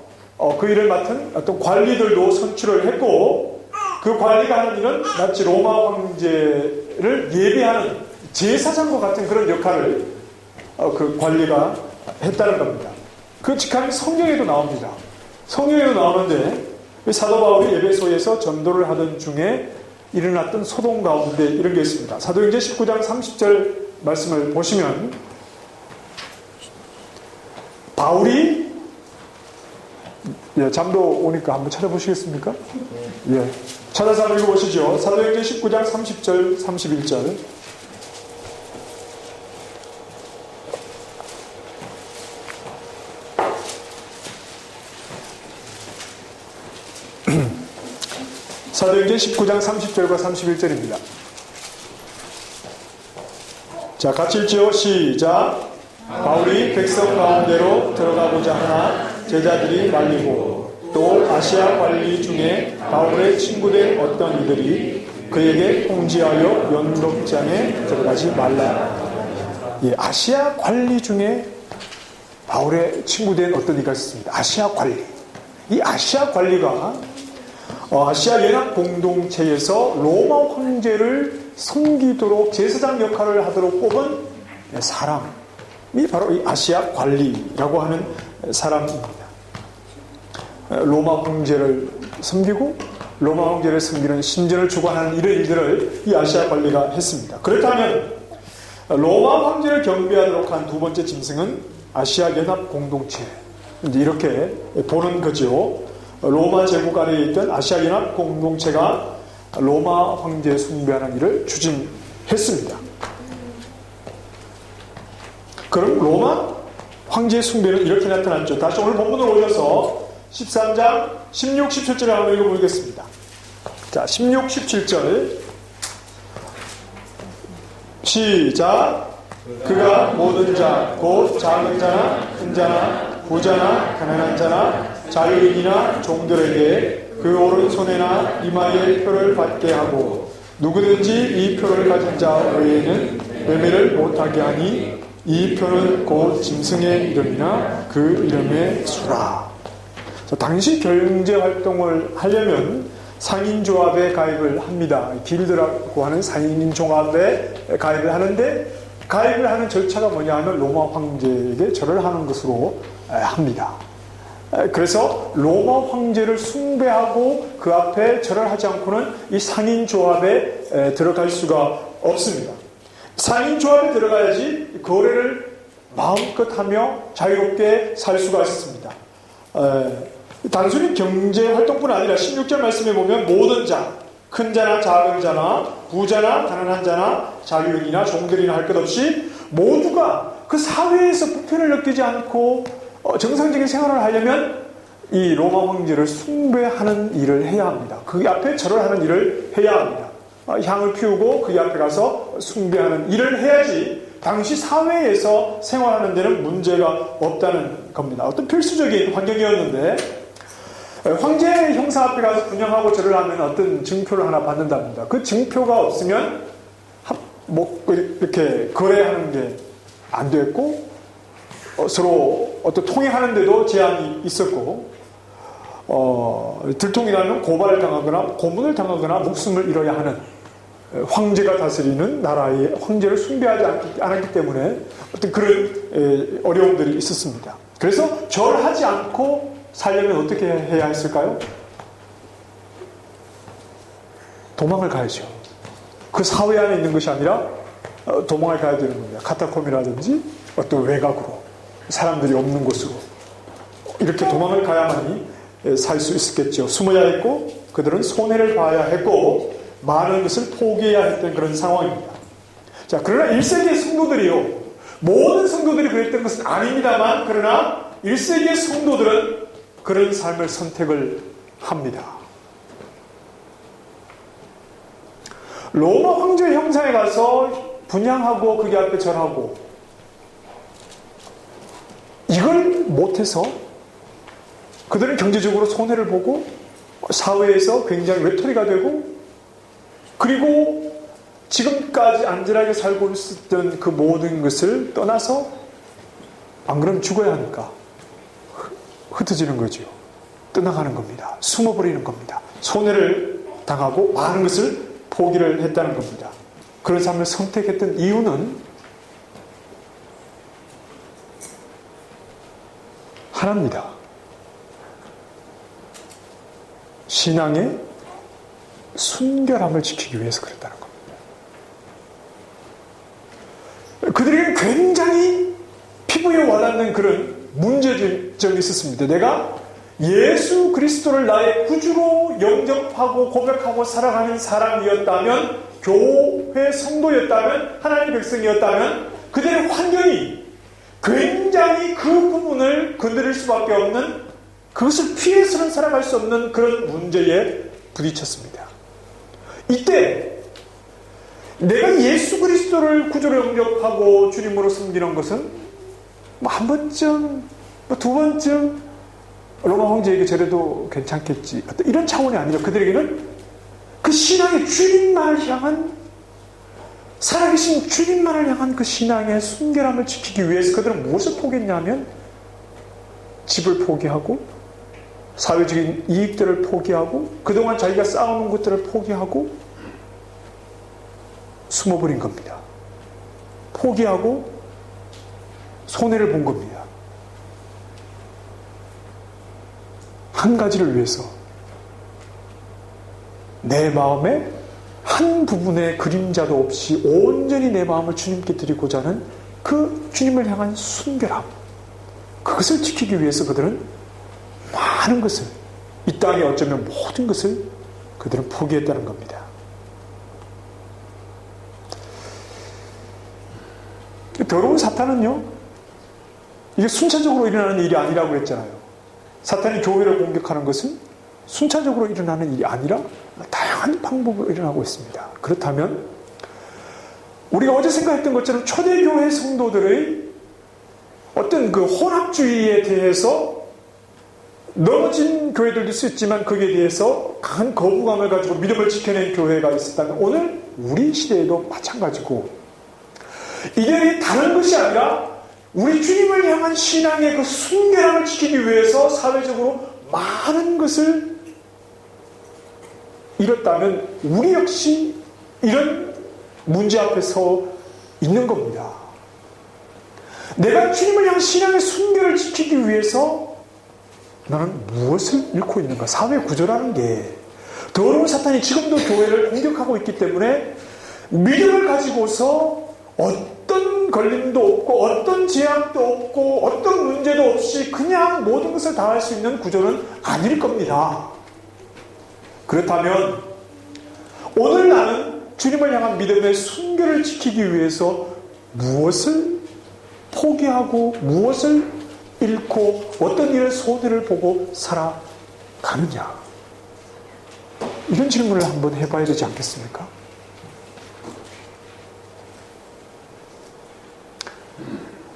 그 일을 맡은 어떤 관리들도 선출을 했고, 그 관리가 하는 일은 마치 로마 황제를 예배하는 제사장과 같은 그런 역할을 그 관리가 했다는 겁니다. 그 직함이 성경에도 나옵니다. 성경에도 나오는데 사도 바울이 에베소에서 전도를 하던 중에 일어났던 소동 가운데 이런 게 있습니다. 사도행전 19장 30절 말씀을 보시면 바울이 잠도 오니까 한번 찾아보시겠습니까? 예, 찾아서 한번 읽어보시죠. 사도행전 19장 30절 31절 사도행전 19장 30절과 31절입니다. 자, 같이 읽지요. 시작. 바울이 백성 가운데로 들어가고자 하나 제자들이 말리고 또 아시아 관리 중에 바울의 친구된 어떤 이들이 그에게 통지하여 연독장에 들어가지 말라. 예, 아시아 관리 중에 바울의 친구된 어떤 이가 있습니다. 아시아 관리. 이 아시아 관리가 아시아 연합 공동체에서 로마 황제를 섬기도록 제사장 역할을 하도록 뽑은 사람이 바로 이 아시아 관리라고 하는 사람입니다. 로마 황제를 섬기고 로마 황제를 섬기는 신전을 주관하는 이런 일들을 이 아시아 관리가 했습니다. 그렇다면 로마 황제를 경배하도록 한 두 번째 짐승은 아시아 연합 공동체, 이렇게 보는 거죠. 로마 제국 안에 있던 아시아 연합 공동체가 로마 황제 숭배하는 일을 추진했습니다. 그럼 로마 황제 숭배는 이렇게 나타났죠. 다시 오늘 본문으로 오셔서 13장 16, 17절을 한번 읽어보겠습니다. 자, 16, 17절 시작. 그가 모든 자, 곧 작은 자나 큰 자나 부자나 가난한 자나 자유인이나 종들에게 그 오른손에나 이마에 표를 받게 하고 누구든지 이 표를 가진 자 외에는 매매를 못하게 하니 이 표는 곧 짐승의 이름이나 그 이름의 수라. 자, 당시 경제활동을 하려면 상인조합에 가입을 합니다. 길드라고 하는 상인조합에 가입을 하는데 가입을 하는 절차가 뭐냐 하면 로마 황제에게 절을 하는 것으로 합니다. 그래서 로마 황제를 숭배하고 그 앞에 절을 하지 않고는 이 상인조합에 들어갈 수가 없습니다. 상인조합에 들어가야지 거래를 마음껏 하며 자유롭게 살 수가 있습니다. 단순히 경제활동뿐 아니라 16절 말씀에 보면 모든 자, 큰 자나 작은 자나 부자나 가난한 자나 자유인이나 종들이나 할 것 없이 모두가 그 사회에서 부패를 느끼지 않고 정상적인 생활을 하려면 이 로마 황제를 숭배하는 일을 해야 합니다. 그 앞에 절을 하는 일을 해야 합니다. 향을 피우고 그 앞에 가서 숭배하는 일을 해야지 당시 사회에서 생활하는 데는 문제가 없다는 겁니다. 어떤 필수적인 환경이었는데 황제 형사 앞에 가서 분양하고 절을 하면 어떤 증표를 하나 받는답니다. 그 증표가 없으면 이렇게 거래하는 게 안 됐고 서로 어떤 통행하는데도 제한이 있었고 들통이 나면 고발을 당하거나 고문을 당하거나 목숨을 잃어야 하는 황제가 다스리는 나라의 황제를 숭배하지 않았기 때문에 어떤 그런 어려움들이 있었습니다. 그래서 절하지 않고 살려면 어떻게 해야 했을까요? 도망을 가야죠. 그 사회 안에 있는 것이 아니라 도망을 가야 되는 겁니다. 카타콤이라든지 어떤 외곽으로 사람들이 없는 곳으로 이렇게 도망을 가야만이 살 수 있었겠죠. 숨어야 했고 그들은 손해를 봐야 했고 많은 것을 포기해야 했던 그런 상황입니다. 자, 그러나 1세기의 성도들이요, 모든 성도들이 그랬던 것은 아닙니다만, 그러나 1세기의 성도들은 그런 삶을 선택을 합니다. 로마 황제 형상에 가서 분향하고 그게 앞에 절하고 이걸 못해서 그들은 경제적으로 손해를 보고 사회에서 굉장히 외톨이가 되고 그리고 지금까지 안전하게 살고 있었던 그 모든 것을 떠나서 안 그러면 죽어야 하니까 흩어지는 거죠. 떠나가는 겁니다. 숨어버리는 겁니다. 손해를 당하고 많은 것을 포기를 했다는 겁니다. 그런 삶을 선택했던 이유는 하나입니다. 신앙의 순결함을 지키기 위해서 그랬다는 겁니다. 그들에게 굉장히 피부에 와닿는 그런 문제점이 있었습니다. 내가 예수 그리스도를 나의 구주로 영접하고 고백하고 살아가는 사람이었다면, 교회 성도였다면, 하나님의 백성이었다면 그들의 환경이 굉장히 그 부분을 건드릴 수밖에 없는, 그것을 피해서는 살아갈 수 없는 그런 문제에 부딪혔습니다. 이때 내가 예수 그리스도를 구주로 영접하고 주님으로 섬기는 것은 한 번쯤, 두 번쯤 로마 황제에게 저래도 괜찮겠지, 이런 차원이 아니라 그들에게는 그 신앙의 주님만을 향한, 살아계신 주님만을 향한 그 신앙의 순결함을 지키기 위해서 그들은 무엇을 포기했냐면 집을 포기하고 사회적인 이익들을 포기하고 그동안 자기가 쌓아놓은 것들을 포기하고 숨어버린 겁니다. 포기하고 손해를 본 겁니다. 한 가지를 위해서, 내 마음에 한 부분의 그림자도 없이 온전히 내 마음을 주님께 드리고자 하는 그 주님을 향한 순결함, 그것을 지키기 위해서 그들은 많은 것을, 이 땅에 어쩌면 모든 것을 그들은 포기했다는 겁니다. 더러운 사탄은요, 이게 순차적으로 일어나는 일이 아니라고 했잖아요. 사탄이 교회를 공격하는 것은 순차적으로 일어나는 일이 아니라 다양한 방법으로 일어나고 있습니다. 그렇다면 우리가 어제 생각했던 것처럼 초대교회 성도들의 어떤 그 혼합주의에 대해서 넘어진 교회들도 있었지만 거기에 대해서 강한 거부감을 가지고 믿음을 지켜낸 교회가 있었다면 오늘 우리 시대에도 마찬가지고, 이게 다른 것이 아니라 우리 주님을 향한 신앙의 그 순결함을 지키기 위해서 사회적으로 많은 것을 잃었다면 우리 역시 이런 문제 앞에 서 있는 겁니다. 내가 주님을 향한 신앙의 순결을 지키기 위해서 나는 무엇을 잃고 있는가? 사회 구조라는 게, 더러운 사탄이 지금도 교회를 공격하고 있기 때문에 믿음을 가지고서 어떤 걸림도 없고 어떤 제약도 없고 어떤 문제도 없이 그냥 모든 것을 다 할 수 있는 구조는 아닐 겁니다. 그렇다면 오늘 나는 주님을 향한 믿음의 순결을 지키기 위해서 무엇을 포기하고 무엇을 잃고 어떤 일의 손해를 보고 살아가느냐, 이런 질문을 한번 해봐야 되지 않겠습니까?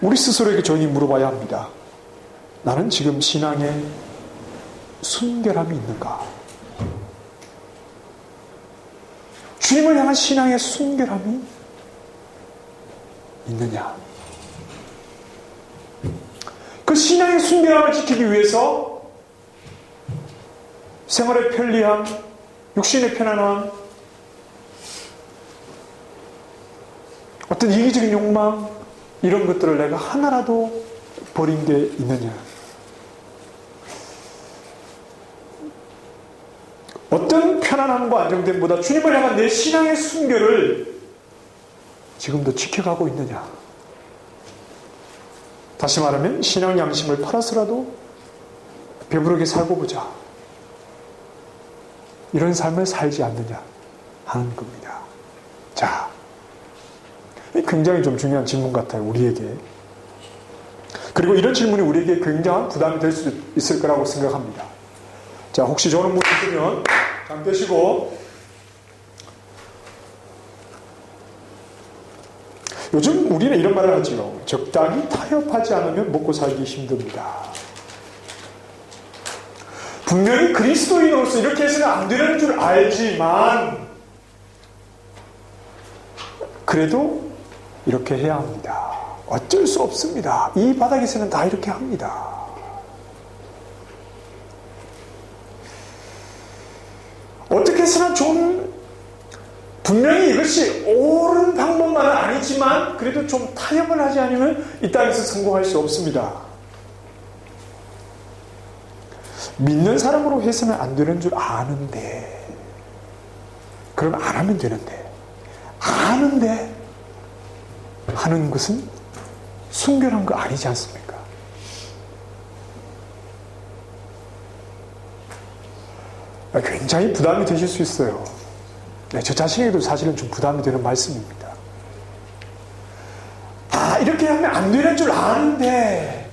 우리 스스로에게 조용히 물어봐야 합니다. 나는 지금 신앙에 순결함이 있는가? 주님을 향한 신앙의 순결함이 있느냐? 그 신앙의 순결함을 지키기 위해서 생활의 편리함, 육신의 편안함, 어떤 이기적인 욕망, 이런 것들을 내가 하나라도 버린 게 있느냐? 어떤 편안함과 안정됨보다 주님을 향한 내 신앙의 순결을 지금도 지켜가고 있느냐? 다시 말하면 신앙 양심을 팔아서라도 배부르게 살고 보자, 이런 삶을 살지 않느냐 하는 겁니다. 자, 굉장히 좀 중요한 질문 같아요, 우리에게. 그리고 이런 질문이 우리에게 굉장한 부담이 될 수 있을 거라고 생각합니다. 자, 혹시 저는 못 있으면 잠 깨시고, 요즘 우리는 이런 말을 하지요. 적당히 타협하지 않으면 먹고 살기 힘듭니다. 분명히 그리스도인으로서 이렇게 해서는 안 되는 줄 알지만 그래도 이렇게 해야 합니다. 어쩔 수 없습니다. 이 바닥에서는 다 이렇게 합니다. 어떻게 해서는 좀 분명히 이것이 옳은 방법만은 아니지만 그래도 좀 타협을 하지 않으면 이 땅에서 성공할 수 없습니다. 믿는 사람으로 해서는 안 되는 줄 아는데, 그럼 안 하면 되는데, 아는데 하는 것은 순결한 거 아니지 않습니까? 굉장히 부담이 되실 수 있어요. 네, 저 자신에게도 사실은 좀 부담이 되는 말씀입니다. 이렇게 하면 안 되는 줄 아는데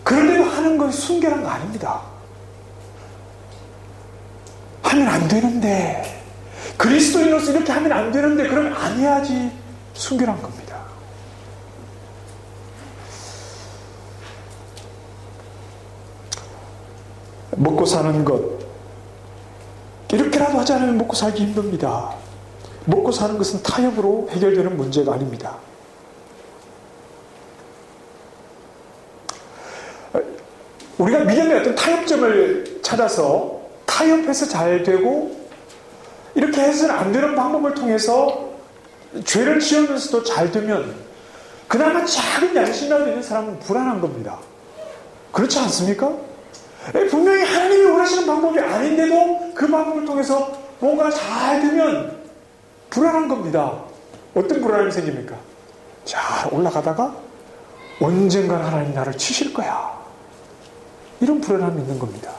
그런데도 하는 건 순결한 거 아닙니다. 하면 안 되는데, 그리스도인으로서 이렇게 하면 안 되는데 그러면 안 해야지 순결한 겁니다. 먹고 사는 것, 이렇게라도 하지 않으면 먹고 살기 힘듭니다. 먹고 사는 것은 타협으로 해결되는 문제가 아닙니다. 우리가 믿음의 어떤 타협점을 찾아서 타협해서 잘 되고 이렇게 해서는 안 되는 방법을 통해서 죄를 지으면서도 잘 되면 그나마 작은 양심이라도 있는 사람은 불안한 겁니다. 그렇지 않습니까? 분명히 하나님이 원하시는 방법이 아닌데도 그 방법을 통해서 뭔가 잘 되면 불안한 겁니다. 어떤 불안함이 생깁니까? 잘 올라가다가 언젠간 하나님 나를 치실 거야. 이런 불안함이 있는 겁니다.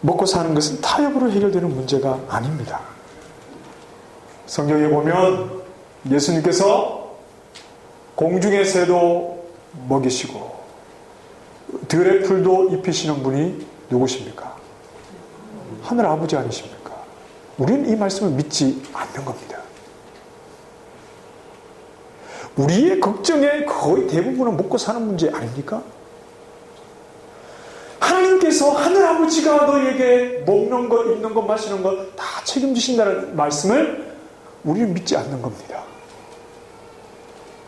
먹고 사는 것은 타협으로 해결되는 문제가 아닙니다. 성경에 보면 예수님께서 공중의 새도 먹이시고 들의 풀도 입히시는 분이 누구십니까? 하늘 아버지 아니십니까? 우리는 이 말씀을 믿지 않는 겁니다. 우리의 걱정의 거의 대부분은 먹고 사는 문제 아닙니까? 하나님께서 하늘아버지가 너에게 먹는 것, 입는 것, 마시는 것 다 책임지신다는 말씀을 우리는 믿지 않는 겁니다.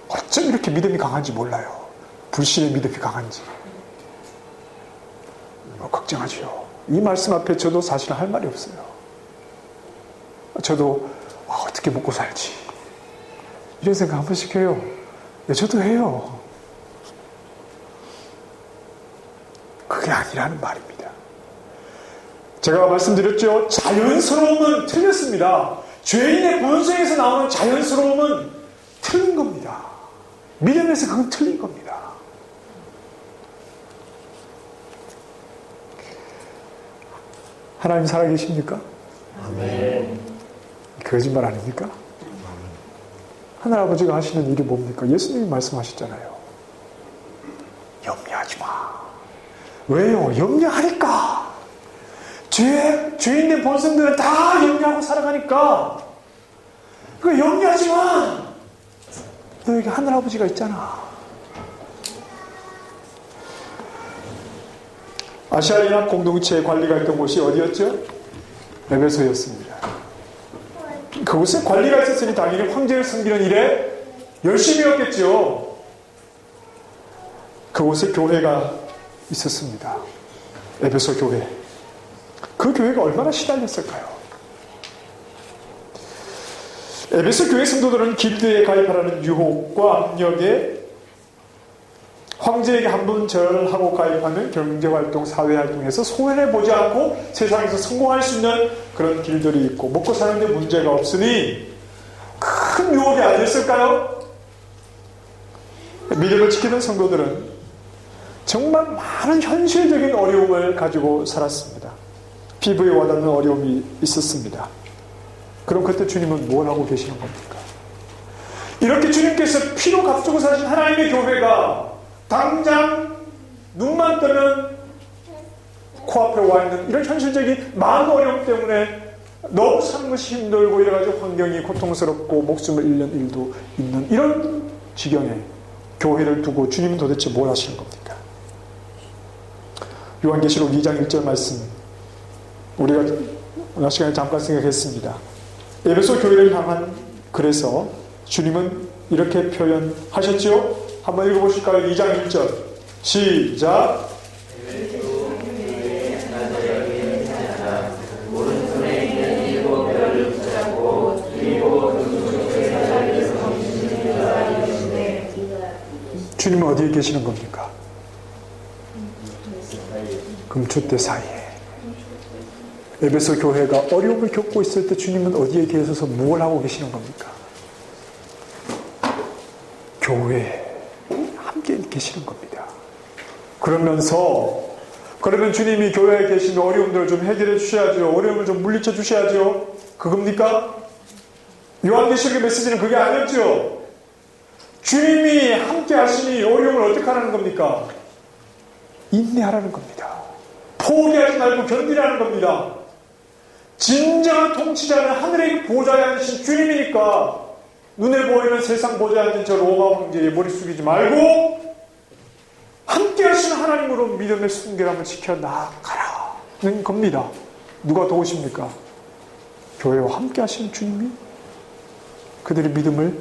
어쩜 이렇게 믿음이 강한지 몰라요. 불신의 믿음이 강한지. 걱정하죠. 이 말씀 앞에 저도 사실 할 말이 없어요. 저도 어떻게 먹고 살지 이런 생각 한 번씩 해요. 저도 해요. 그게 아니라는 말입니다. 제가 말씀드렸죠. 자연스러움은 틀렸습니다. 죄인의 본성에서 나오는 자연스러움은 틀린 겁니다. 믿음에서 그건 틀린 겁니다. 하나님 살아계십니까? 아멘. 거짓말 아닙니까? 하늘아버지가 하시는 일이 뭡니까? 예수님이 말씀하셨잖아요. 염려하지 마. 왜요? 염려하니까. 죄인의 본성들은 다 염려하고 살아가니까. 그러니까 염려하지 마. 너에게 하늘아버지가 있잖아. 아시아 연합 공동체 관리가 있던 곳이 어디였죠? 에베소였습니다. 그곳에 관리가 있었으니 당연히 황제를 섬기는 일에 열심히 했겠죠. 그곳에 교회가 있었습니다. 에베소 교회. 그 교회가 얼마나 시달렸을까요? 에베소 교회 성도들은 길드에 가입하라는 유혹과 압력에 황제에게 한 번 절하고 가입하면 경제활동, 사회활동에서 손해보지 않고 세상에서 성공할 수 있는 그런 길들이 있고 먹고 사는데 문제가 없으니 큰 유혹이 아니었을까요? 믿음을 지키는 성도들은 정말 많은 현실적인 어려움을 가지고 살았습니다. 피부에 와닿는 어려움이 있었습니다. 그럼 그때 주님은 뭘 하고 계시는 겁니까? 이렇게 주님께서 피로 값주고 사신 하나님의 교회가 당장 눈만 뜨면 코앞에 와 있는 이런 현실적인 많은 어려움 때문에 너무 사는 것이 힘들고 여러가지 환경이 고통스럽고 목숨을 잃는 일도 있는 이런 지경에 교회를 두고 주님은 도대체 뭘 하시는 겁니까? 요한계시록 2장 1절 말씀 우리가 오늘 시간에 잠깐 생각했습니다. 에베소 교회를 향한 그래서 주님은 이렇게 표현하셨죠? 한번 읽어보실까요? 2장 1절 시작. 주님은 어디에 계시는 겁니까? 금초대 사이에. 에베소 교회가 어려움을 겪고 있을 때 주님은 어디에 계셔서 뭘 하고 계시는 겁니까? 교회에 함께 계시는 겁니다. 그러면 주님이 교회에 계시는 어려움들을 좀 해결해 주셔야죠. 어려움을 좀 물리쳐 주셔야죠. 그겁니까? 요한계시록의 메시지는 그게 아니었죠. 주님이 함께 하시니 어려움을 어떻게 하라는 겁니까? 인내하라는 겁니다. 포기하지 말고 견디라는 겁니다. 진정한 통치자는 하늘의 보좌에 앉으신 주님이니까 눈에 보이는 세상 보좌에 앉은 저 로마 황제의 머리 숙이지 말고 함께 하시는 하나님으로 믿음의 순결함을 지켜 나아가라는 겁니다. 누가 도우십니까? 교회와 함께 하시는 주님이 그들의 믿음을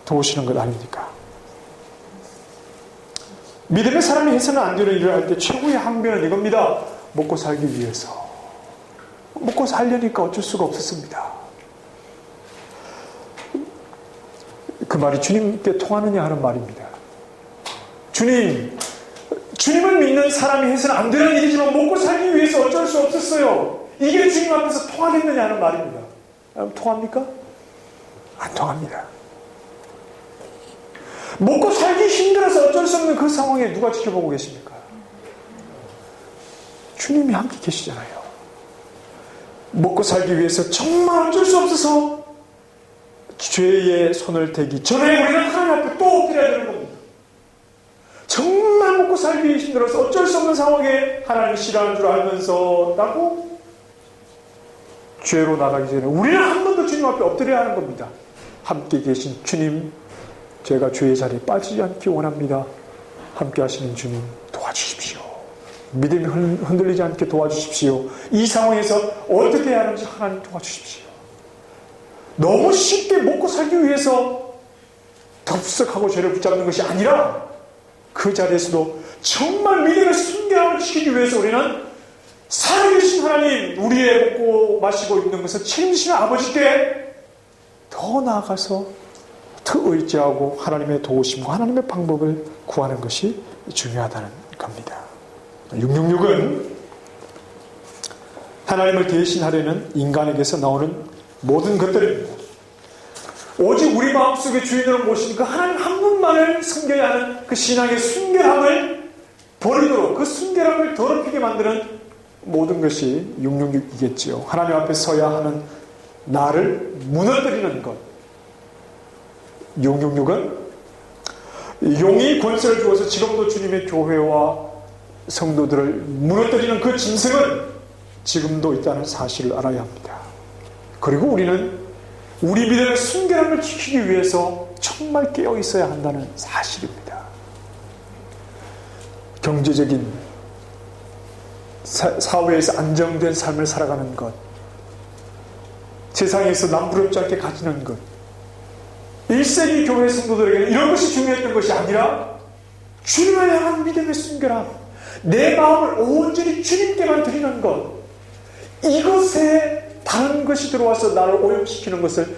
도우시는 것 아닙니까? 믿음의 사람이 해서는 안 되는 일을 할 때 최고의 항변은 이겁니다. 먹고 살기 위해서. 먹고 살려니까 어쩔 수가 없었습니다. 그 말이 주님께 통하느냐 하는 말입니다. 주님을 믿는 사람이 해서는 안 되는 일이지만 먹고 살기 위해서 어쩔 수 없었어요. 이게 주님 앞에서 통하겠느냐 하는 말입니다. 통합니까? 안 통합니다. 먹고 살기 힘들어서 어쩔 수 없는 그 상황에 누가 지켜보고 계십니까? 주님이 함께 계시잖아요. 먹고 살기 위해서 정말 어쩔 수 없어서 죄의 손을 대기 전에 우리는 하나님 앞에 또 엎드려야 되는 겁니다. 정말 먹고 살기 힘들어서 어쩔 수 없는 상황에 하나님이 싫어하는 줄 알면서 나고 죄로 나가기 전에 우리는 한 번 더 주님 앞에 엎드려야 하는 겁니다. 함께 계신 주님, 제가 죄의 자리에 빠지지 않기 원합니다. 함께 하시는 주님 도와주십시오. 믿음이 흔들리지 않게 도와주십시오. 이 상황에서 어떻게 해야 하는지 하나님 도와주십시오. 너무 쉽게 먹고 살기 위해서 덥석하고 죄를 붙잡는 것이 아니라 그 자리에서도 정말 믿음의 순결함을 지키기 위해서 우리는 살아계신 하나님, 우리의 먹고 마시고 있는 것을 책임지시는 아버지께 더 나아가서 더 의지하고 하나님의 도우심과 하나님의 방법을 구하는 것이 중요하다는 겁니다. 666은 하나님을 대신하려는 인간에게서 나오는 모든 것들입니다. 오직 우리 마음속에 주인으로 모신 그 하나님 한 분만을 섬겨야 하는 그 신앙의 순결함을 버리도록 그 순결함을 더럽히게 만드는 모든 것이 666이겠지요. 하나님 앞에 서야 하는 나를 무너뜨리는 것. 666은 용이 권세를 주어서 지금도 주님의 교회와 성도들을 무너뜨리는 그 짐승은 지금도 있다는 사실을 알아야 합니다. 그리고 우리는 우리 믿음의 순결함을 지키기 위해서 정말 깨어 있어야 한다는 사실입니다. 경제적인 사회에서 안정된 삶을 살아가는 것, 세상에서 남부럽지 않게 가지는 것, 1세기 교회 성도들에게는 이런 것이 중요했던 것이 아니라 주님을 향한 믿음의 순결함, 내 마음을 온전히 주님께만 드리는 것, 이것에 다른 것이 들어와서 나를 오염시키는 것을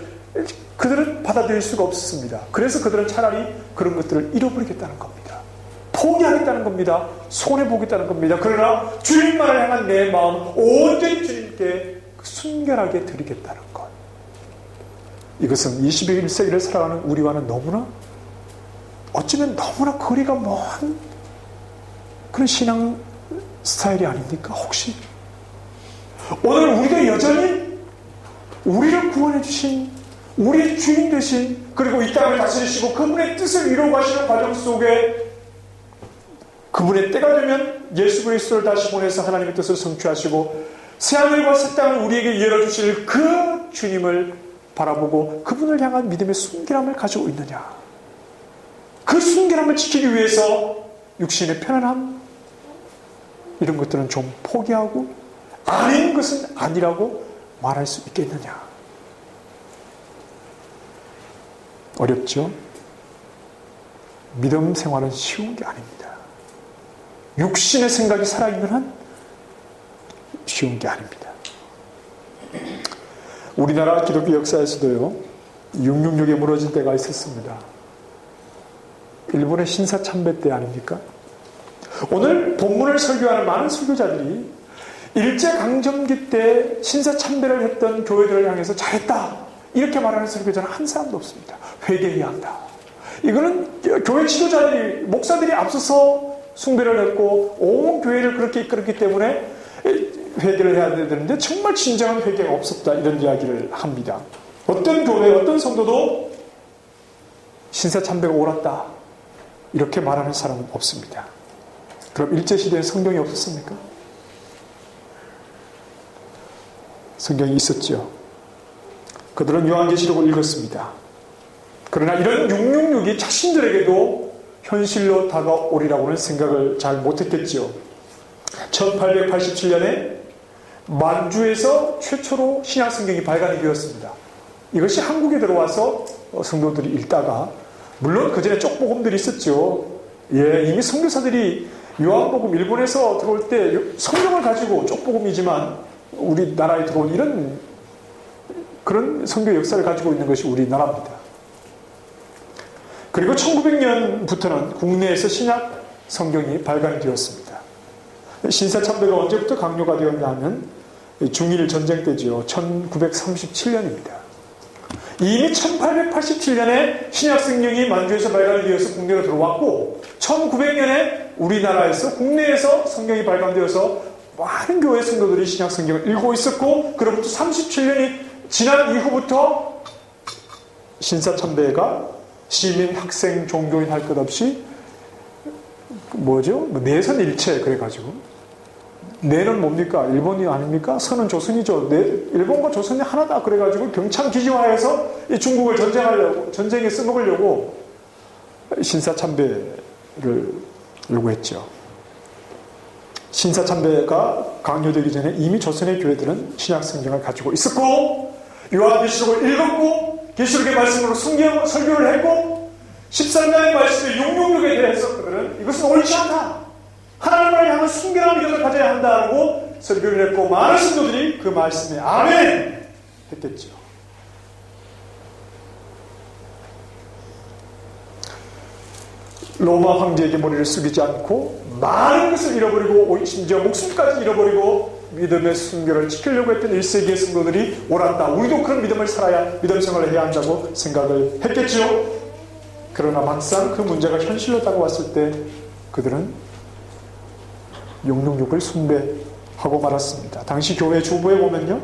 그들은 받아들일 수가 없었습니다. 그래서 그들은 차라리 그런 것들을 잃어버리겠다는 겁니다. 포기하겠다는 겁니다. 손해보겠다는 겁니다. 그러나 주님만을 향한 내 마음 온전히 주님께 순결하게 드리겠다는 것. 이것은 21세기를 살아가는 우리와는 너무나 어쩌면 너무나 거리가 먼 그런 신앙 스타일이 아닙니까? 혹시 오늘 우리가 여전히 우리를 구원해 주신 우리의 주인 되신, 그리고 이 땅을 다스리시고 그분의 뜻을 이루어 가시는 과정 속에 그분의 때가 되면 예수 그리스도를 다시 보내서 하나님의 뜻을 성취하시고 새하늘과 새 땅을 우리에게 열어주실 그 주님을 바라보고 그분을 향한 믿음의 순결함을 가지고 있느냐. 그 순결함을 지키기 위해서 육신의 편안함 이런 것들은 좀 포기하고 아닌 것은 아니라고 말할 수 있겠느냐. 어렵죠? 믿음 생활은 쉬운 게 아닙니다. 육신의 생각이 살아있는 한 쉬운 게 아닙니다. 우리나라 기독교 역사에서도요, 666에 무너진 때가 있었습니다. 일본의 신사참배 때 아닙니까? 오늘 본문을 설교하는 많은 설교자들이 일제강점기 때 신사참배를 했던 교회들을 향해서 잘했다 이렇게 말하는 설교자는 한 사람도 없습니다. 회개해야 한다. 이거는 교회 지도자들이, 목사들이 앞서서 숭배를 했고 온 교회를 그렇게 이끌었기 때문에 회개를 해야 되는데 정말 진정한 회개가 없었다 이런 이야기를 합니다. 어떤 교회, 어떤 성도도 신사참배가 옳았다 이렇게 말하는 사람은 없습니다. 그럼 일제시대에 성경이 없었습니까? 성경이 있었죠. 그들은 요한계시록을 읽었습니다. 그러나 이런 666이 자신들에게도 현실로 다가오리라고는 생각을 잘 못했겠지요. 1887년에 만주에서 최초로 신약성경이 발간이 되었습니다. 이것이 한국에 들어와서 성도들이 읽다가, 물론 그 전에 쪽복음들이 있었죠. 예, 이미 선교사들이 요한복음 일본에서 들어올 때 성경을 가지고, 쪽복음이지만 우리나라에 들어온 이런 그런 선교 역사를 가지고 있는 것이 우리나라입니다. 그리고 1900년부터는 국내에서 신약 성경이 발간이 되었습니다. 신사참배가 언제부터 강요가 되었냐 하면 중일 전쟁 때지요. 1937년입니다. 이미 1887년에 신약 성경이 만주에서 발간이 되어서 국내로 들어왔고 1900년에 우리나라에서 국내에서 성경이 발간되어서 많은 교회 성도들이 신약 성경을 읽고 있었고, 그로부터 37년이 지난 이후부터 신사참배가 시민, 학생, 종교인 할 것 없이 뭐죠? 내선 일체 그래가지고, 내는 뭡니까? 일본이 아닙니까? 선은 조선이죠. 일본과 조선이 하나다 그래가지고 경창 기지화해서 이 중국을 전쟁에 써먹으려고 신사참배를 요구했죠. 신사참배가 강요되기 전에 이미 조선의 교회들은 신약성경을 가지고 있었고, 요한계시록을 읽었고, 계시록의 말씀으로 설교를 했고, 13장의 말씀의 666에 대해서 그들은 이것은 옳지 않다, 하나님을 향한 순결한 믿음을 가져야 한다고 설교를 했고, 많은 성도들이 그 말씀에 아멘 했겠죠. 로마 황제에게 머리를 숙이지 않고 많은 것을 잃어버리고 심지어 목숨까지 잃어버리고 믿음의 순결을 지키려고 했던 1세기의 성도들이 옳았다, 우리도 그런 믿음을 살아야 믿음 생활을 해야 한다고 생각을 했겠죠. 그러나 막상 그 문제가 현실로 다가왔을 때 그들은 666을 숭배하고 말았습니다. 당시 교회 주보에 보면요,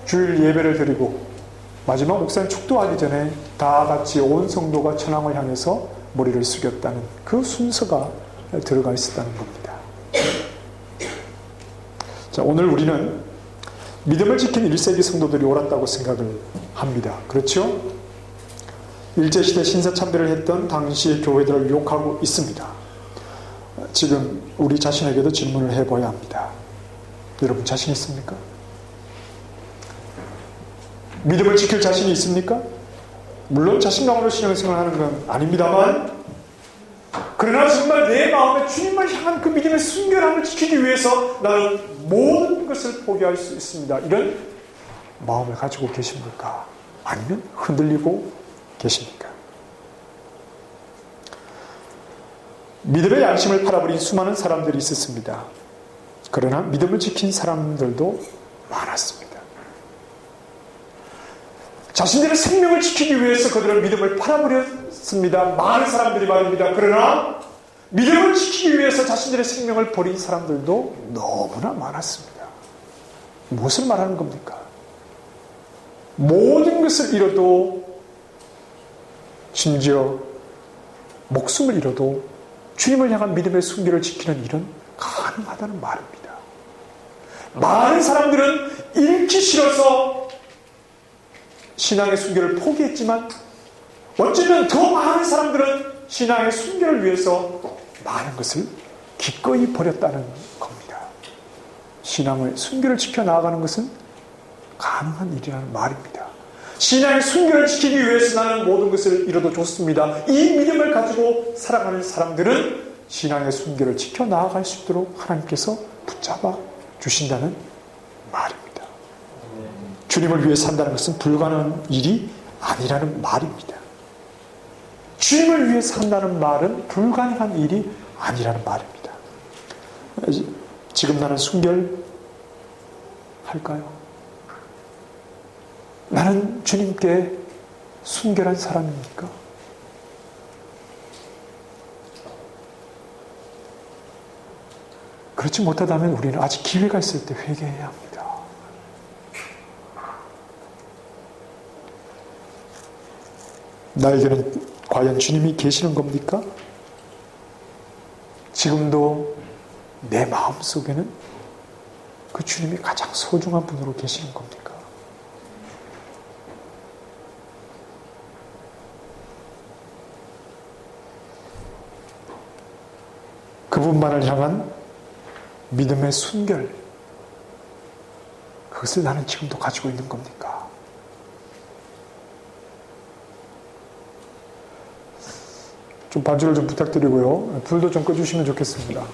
주일 예배를 드리고 마지막 목사님 축도하기 전에 다 같이 온 성도가 천왕을 향해서 머리를 숙였다는 그 순서가 들어가 있었다는 겁니다. 자, 오늘 우리는 믿음을 지킨 1세기 성도들이 옳았다고 생각을 합니다. 그렇죠? 일제시대 신사참배를 했던 당시의 교회들을 욕하고 있습니다. 지금 우리 자신에게도 질문을 해봐야 합니다. 여러분 자신 있습니까? 믿음을 지킬 자신이 있습니까? 물론 자신감으로 신앙생활을 하는 건 아닙니다만, 그러나 정말 내 마음에 주님을 향한 그 믿음의 순결함을 지키기 위해서 나는 모든 것을 포기할 수 있습니다, 이런 마음을 가지고 계십니까? 아니면 흔들리고 계십니까? 믿음의 양심을 팔아버린 수많은 사람들이 있었습니다. 그러나 믿음을 지킨 사람들도 많았습니다. 자신들의 생명을 지키기 위해서 그들은 믿음을 팔아버렸습니다. 많은 사람들이 말입니다. 그러나 믿음을 지키기 위해서 자신들의 생명을 버린 사람들도 너무나 많았습니다. 무엇을 말하는 겁니까? 모든 것을 잃어도, 심지어 목숨을 잃어도 주님을 향한 믿음의 순결을 지키는 일은 가능하다는 말입니다. 많은 사람들은 잃기 싫어서 신앙의 순결을 포기했지만, 어쩌면 더 많은 사람들은 신앙의 순결을 위해서 많은 것을 기꺼이 버렸다는 겁니다. 신앙의 순결을 지켜 나아가는 것은 가능한 일이라는 말입니다. 신앙의 순결을 지키기 위해서 나는 모든 것을 잃어도 좋습니다. 이 믿음을 가지고 살아가는 사람들은 신앙의 순결을 지켜 나아갈 수 있도록 하나님께서 붙잡아 주신다는 말입니다. 주님을 위해 산다는 것은 불가능한 일이 아니라는 말입니다. 주님을 위해 산다는 말은 불가능한 일이 아니라는 말입니다. 지금 나는 순결할까요? 나는 주님께 순결한 사람입니까? 그렇지 못하다면 우리는 아직 기회가 있을 때 회개해야 합니다. 나에게는 과연 주님이 계시는 겁니까? 지금도 내 마음속에는 그 주님이 가장 소중한 분으로 계시는 겁니까? 그분만을 향한 믿음의 순결, 그것을 나는 지금도 가지고 있는 겁니까? 좀 반주를 좀 부탁드리고요. 불도 좀 꺼주시면 좋겠습니다.